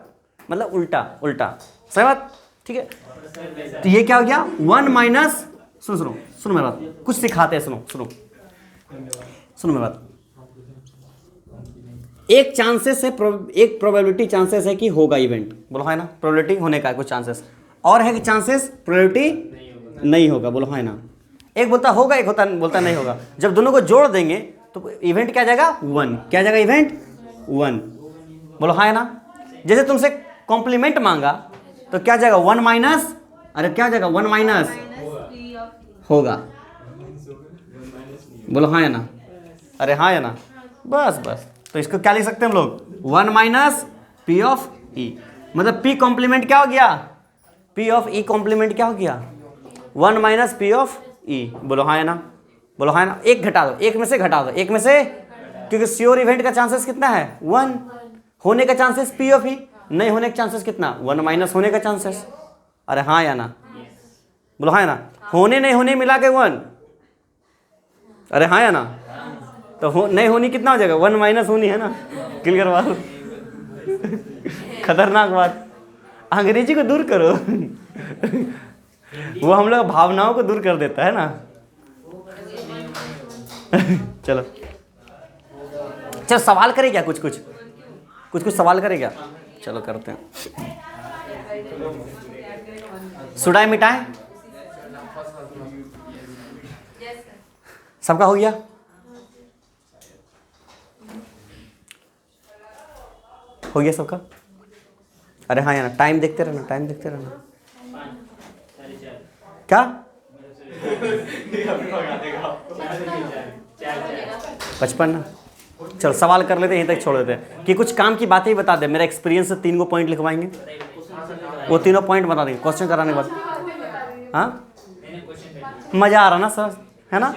मतलब उल्टा उल्टा, सही बात, ठीक है। तो ये क्या हो गया? 1 माइनस, सुनो सुनो सुनो मेरी बात, कुछ सिखाते हैं, सुनो सुनो सुनो मेरी बात। एक चांसेस है, एक प्रोबेबिलिटी चांसेस है कि होगा इवेंट, बोलो है ना? प्रोबेबिलिटी होने का है कुछ चांसेस, और है कि चांसेस प्रोबेबिलिटी नहीं होगा, बोलो है ना? एक बोलता होगा, एक होता बोलता नहीं होगा। जब दोनों को जोड़ देंगे तो इवेंट क्या जाएगा? 1। क्या जाएगा? इवेंट 1, बोलो है ना? जैसे तुमसे कॉम्प्लीमेंट मांगा तो क्या जाएगा? 1 माइनस, अरे क्या जाएगा? 1 माइनस होगा, बोलो हाँ या ना? अरे हाँ या ना? बस बस, तो इसको क्या लिख सकते हैं हम लोग? 1 माइनस पी ऑफ ई, मतलब पी कॉम्प्लीमेंट क्या हो गया? पी ऑफ ई कॉम्प्लीमेंट क्या हो गया? 1 माइनस पी ऑफ ई, बोलो हाँ या ना? बोलो हाँ या ना? एक घटा दो, एक में से घटा दो, एक में से, क्योंकि श्योर इवेंट का चांसेस कितना है? 1। होने का चांसेस पी ऑफ ई, नहीं होने का चांसेस कितना? 1 माइनस होने का चांसेस। अरे हाँ या ना? बोलो हाँ या ना? होने नहीं होने मिला के 1, अरे हाँ या ना? तो नहीं होनी कितना हो जाएगा? 1 माइनस होनी है ना? क्लियर बात, खतरनाक बात। अंग्रेजी को दूर करो वो हम लोग भावनाओं को दूर कर देता है ना। चलो चलो, सवाल करे क्या? कुछ कुछ कुछ कुछ सवाल करे क्या? चलो करते हैं। सुडाई मिटाए, सबका हो गया? हो गया सबका? अरे हाँ यार, टाइम देखते रहना, टाइम देखते रहना। क्या 55 ना? चल सवाल कर लेते हैं, यहीं तक छोड़ देते हैं कि कुछ काम की बातें ही बता दे। मेरा एक्सपीरियंस से 3 को पॉइंट लिखवाएंगे, वो तीनों पॉइंट बता देंगे क्वेश्चन कराने के बाद। हाँ मज़ा आ रहा ना सर, है ना?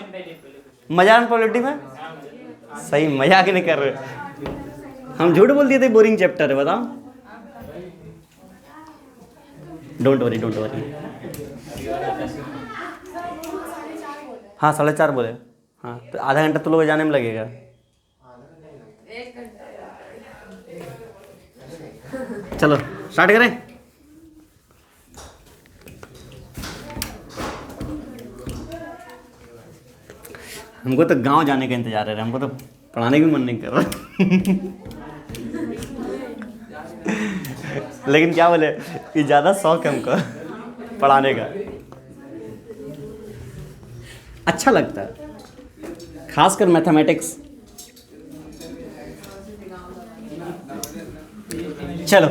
मज़ा आ रहा प्रोबेबिलिटी में? सही, मजाक नहीं कर रहे, हम झूठ बोल दिए थे बोरिंग चैप्टर है, बताओ। Don't worry don't worry. हाँ 4:30 बोले। हाँ तो आधा घंटा तो लोग जाने में लगेगा। चलो स्टार्ट करें। हमको तो गांव जाने का इंतजार है, हमको तो पढ़ाने का भी मन नहीं कर रहा लेकिन क्या बोले, ये ज़्यादा शौक है हमको पढ़ाने का, अच्छा लगता है, खासकर मैथमेटिक्स। चलो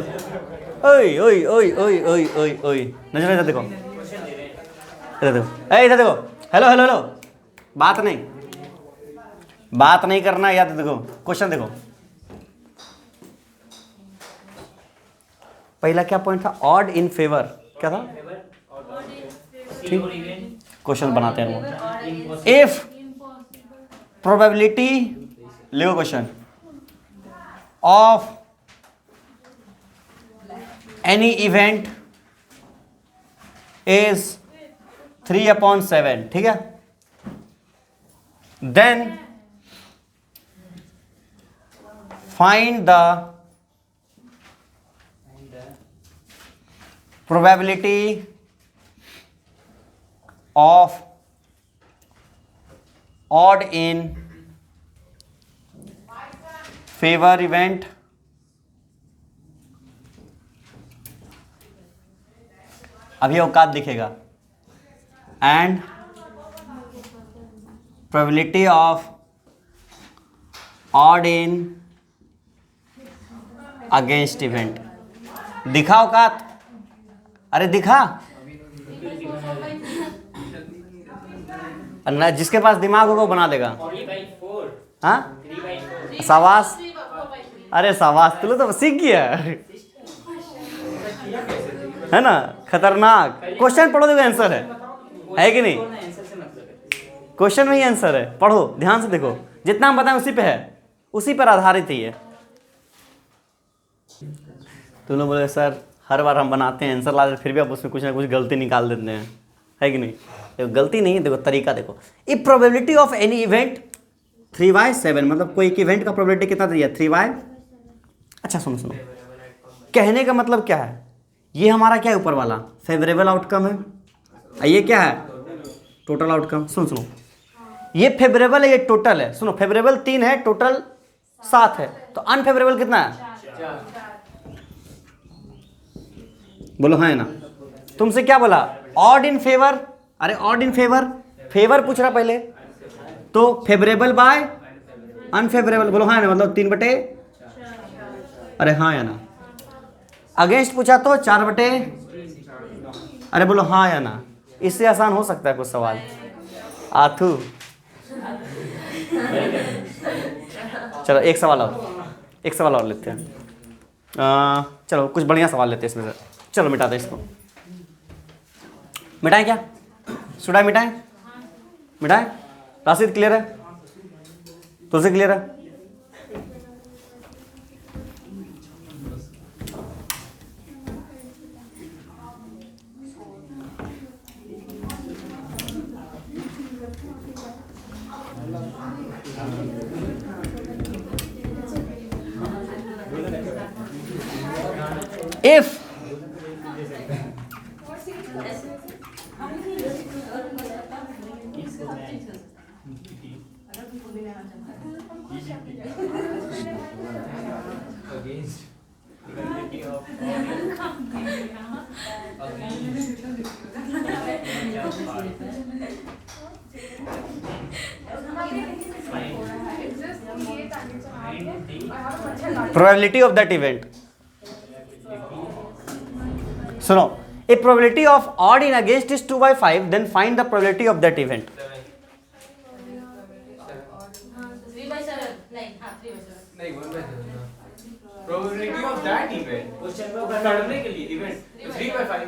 ओए ओए ओए ओए ओए ओए ओए, नजर इधर देखो, इधर देखो, इधर देखो, हेलो हेलो हेलो, बात नहीं करना, याद देखो क्वेश्चन देखो। पहला क्या पॉइंट था? ऑड इन फेवर, क्या था? ठीक, क्वेश्चन बनाते हैं वो। इफ प्रोबेबिलिटी, लिखो question, of any event is 3/7, ठीक है? Then find the probability of odd in favor event अभी औकात दिखेगा, and probability of odd in against event। दिखा औकात? अरे दिखा ना, जिसके पास दिमाग होगा वो बना देगा। हाँ शाबाश, अरे शाबाश, तू तो सीख गया है ना? खतरनाक। क्वेश्चन पढ़ो, देखो आंसर है कि नहीं? क्वेश्चन में ही आंसर है, पढ़ो ध्यान से देखो, जितना हम बताएं उसी पे है, उसी पर आधारित ही है। तुम लोग बोले सर हर बार हम बनाते हैं आंसर लाते, फिर भी आप उसमें कुछ ना कुछ गलती निकाल देते हैं, है कि नहीं? देखो गलती नहीं, देखो तरीका देखो। If probability of any event 3/7, मतलब कोई एक इवेंट का प्रोबेबिलिटी कितना दिया? 3/। अच्छा सुनो सुनो, कहने का मतलब क्या है? ये हमारा क्या है ऊपर वाला? फेवरेबल आउटकम है, और ये क्या है? Total outcome. सुनो सुनो, ये फेवरेबल है, ये टोटल है। सुनो, फेवरेबल 3 है, टोटल 7 है, तो अनफेवरेबल कितना है? बोलो हाँ है ना? तुमसे क्या बोला? Odd in favour. अरे ऑड इन फेवर, फेवर पूछ रहा पहले, तो फेवरेबल बाय अनफेवरेबल। बोलो हाँ है ना? मतलब 3/। अरे हाँ या ना? अगेंस्ट पूछा तो 4/। अरे बोलो हाँ या ना? इससे आसान हो सकता है कुछ सवाल? आथू चलो एक सवाल और लेते हैं। चलो कुछ बढ़िया सवाल लेते हैं इसमें से। चलो मिटाते हैं इसको। मिटाएं क्या? सुडाई मिटाएं? मिटाएं? राशिद क्लियर है? तुझसे क्लियर है? If probability of that event. सुनो, if probability of odd in against is 2/5, then find the probability of that event. 3/7 नहीं, हाँ 3/7 नहीं 1/7 ना। Probability of that event question में करने के लिए इवेंट 3/5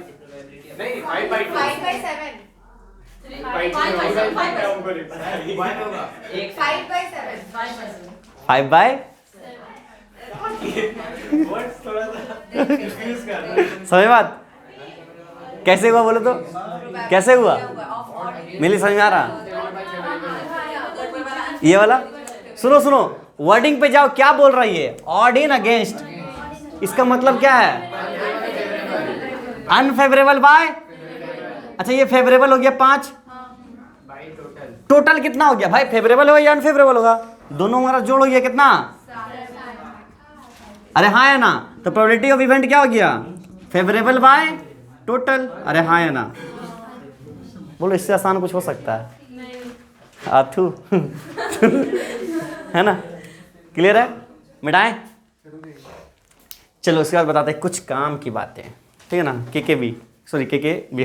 नहीं 5/2 5/7 5 by समझ बात? कैसे हुआ बोलो तो? कैसे हुआ? मिली समझ में आ रहा? ये वाला सुनो सुनो, वर्डिंग पे जाओ, क्या बोल रही है? ऑड इन अगेंस्ट, इसका मतलब क्या है? Unfavourable by. अच्छा ये फेवरेबल हो गया 5, टोटल कितना हो गया भाई? फेवरेबल होगा या अनफेवरेबल होगा? दोनों हमारा जोड़ हो गया कितना? अरे हाँ है ना? तो प्रोबेबिलिटी ऑफ इवेंट क्या हो गया? Favourable by total. अरे हाँ है ना? बोलो इससे आसान कुछ हो सकता है? आथू है ना? क्लियर है? मिटाएं? चलो उसके बाद बताते हैं कुछ काम की बातें, ठीक है ना? के बी, सॉरी के बी,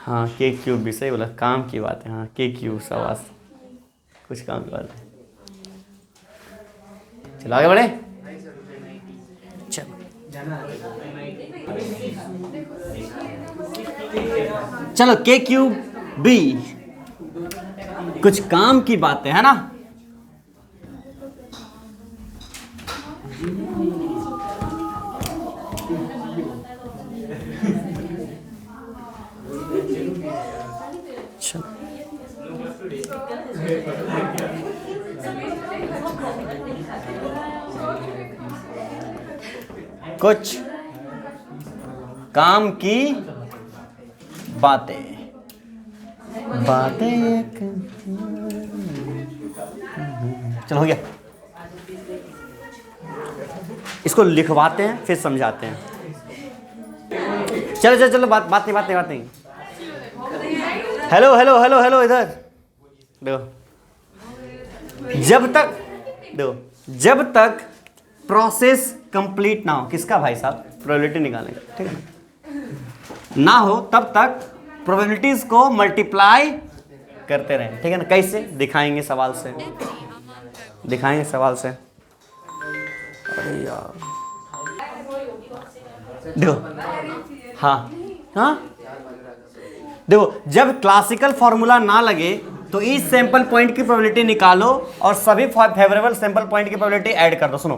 हाँ के क्यूब भी सही बोला, काम की बात है। हाँ के क्यूब सवास, कुछ काम की बात है। चलो आगे बढ़े। चलो के क्यूब बी, कुछ काम की बातें है ना? कुछ काम की बातें चलो हो गया। इसको लिखवाते हैं फिर समझाते हैं। चलो चलो चलो, बात नहीं। हेलो इधर देखो, जब तक प्रोसेस कंप्लीट ना हो, किसका भाई साहब? प्रोबेबिलिटी निकालेंगे, ठीक है ना हो तब तक प्रोबेबिलिटीज को मल्टीप्लाई करते रहें, ठीक है ना? कैसे दिखाएंगे? सवाल से अरे यार देखो, हाँ देखो, जब क्लासिकल फॉर्मूला ना लगे तो इस सैंपल पॉइंट की प्रोबेबिलिटी निकालो और सभी फेवरेबल सैंपल पॉइंट की प्रोबेबिलिटी ऐड कर दो। सुनो,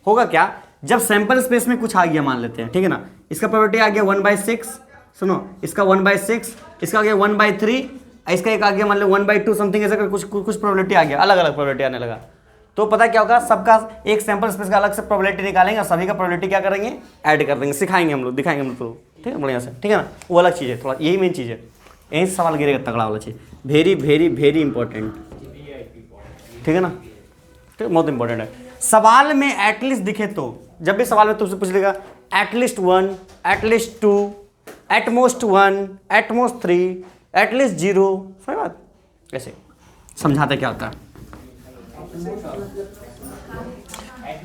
होगा क्या, जब सैंपल स्पेस में कुछ आ गया मान लेते हैं, ठीक है ना, इसका प्रोबेबिलिटी आ गया 1/6, सुनो इसका 1/6, इसका आ गया 1/3, इसका एक आ गया मान लो 1/2 समथिंग, ऐसा कुछ प्रोबेबिलिटी आ गया, अलग अलग प्रोबेबिलिटी आने लगा, तो पता क्या होगा, सबका एक सैंपल स्पेस का अलग से प्रोबेबिलिटी निकालेंगे और सभी का प्रोबेबिलिटी क्या करेंगे, ऐड कर देंगे, सिखाएंगे हम लोग, दिखाएंगे हम लोग, ठीक है बढ़िया से, ठीक है ना, वो अलग चीज़ है, थोड़ा यही मेन चीज़ है, यही सवाल गिरेगा तगड़ा वाला चीज़, वेरी वेरी वेरी इंपॉर्टेंट, ठीक है ना, ठीक है, बहुत इंपॉर्टेंट है। सवाल में एटलीस्ट दिखे तो, जब भी सवाल में तुमसे पूछ लेगा at least 1, at least 2, at most 1, at most 3, at least 0, सही बात, ऐसे समझाते क्या होता है,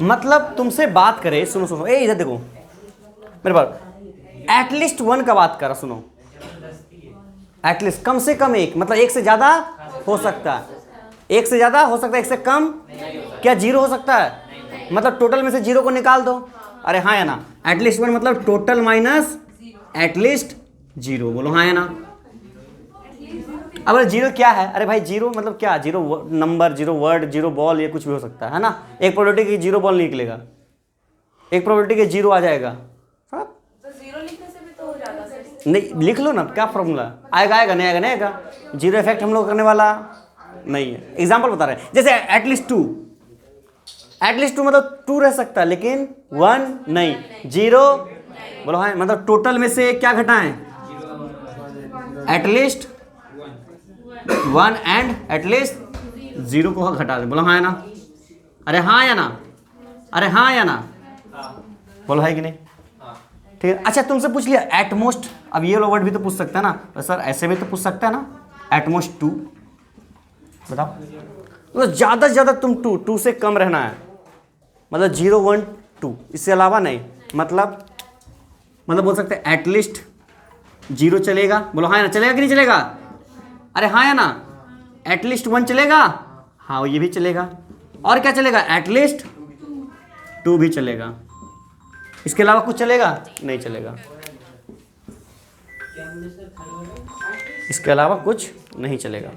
मतलब तुमसे बात करे, सुनो सुनो, ए इधर देखो मेरे पास, एटलीस्ट 1 का बात करा, सुनो एटलीस्ट कम से कम एक, मतलब एक से ज्यादा हो सकता है, एक से ज्यादा हो सकता है, एक से कम क्या 0 हो सकता है, मतलब टोटल में से 0 को निकाल दो, अरे हाँ या ना, एटलीस्ट 1 मतलब टोटल माइनस एटलीस्ट 0, बोलो हाँ या ना। अब 0 क्या है, अरे भाई 0 मतलब क्या, 0 नंबर, 0 वर्ड, 0 बॉल, ये कुछ भी हो सकता है ना, एक प्रोबेबिलिटी की 0 बॉल निकलेगा, एक प्रोबेबिलिटी के 0 आ जाएगा, हाँ? तो 0 लिखने से भी तो हो जाता है। नहीं लिख लो ना, क्या फॉर्मूला आएगा, आएगा नहीं आएगा, नहीं आएगा, 0 इफेक्ट हम लोग करने वाला नहीं है, एग्जाम्पल बता रहे हैं, जैसे एटलीस्ट 2, एटलीस्ट 2 मतलब 2 रह सकता है लेकिन 1 नहीं, 0 बोलो हाँ, मतलब टोटल में से क्या घटाएं, एटलीस्ट 1 एंड एटलीस्ट 0 को घटा दें, बोलो हाँ या ना, अरे हाँ या ना, अरे हाँ या ना, बोलो है कि नहीं, ठीक है। अच्छा तुमसे पूछ लिया एटमोस्ट, अब ये वर्ड भी तो पूछ सकता है ना, तो सर ऐसे भी तो पूछ सकता है ना, एटमोस्ट 2, बताओ, तो ज़्यादा से ज़्यादा तुम 2 से कम रहना है, मतलब 0, 1, 2, इससे अलावा नहीं, मतलब बोल सकते हैं एटलीस्ट 0 चलेगा, बोलो हाँ या ना, चलेगा कि नहीं चलेगा, अरे हाँ या ना, एटलीस्ट 1 चलेगा, हाँ ये भी चलेगा, और क्या चलेगा, एटलीस्ट 2 भी चलेगा, इसके अलावा कुछ चलेगा नहीं चलेगा, इसके अलावा कुछ नहीं चलेगा।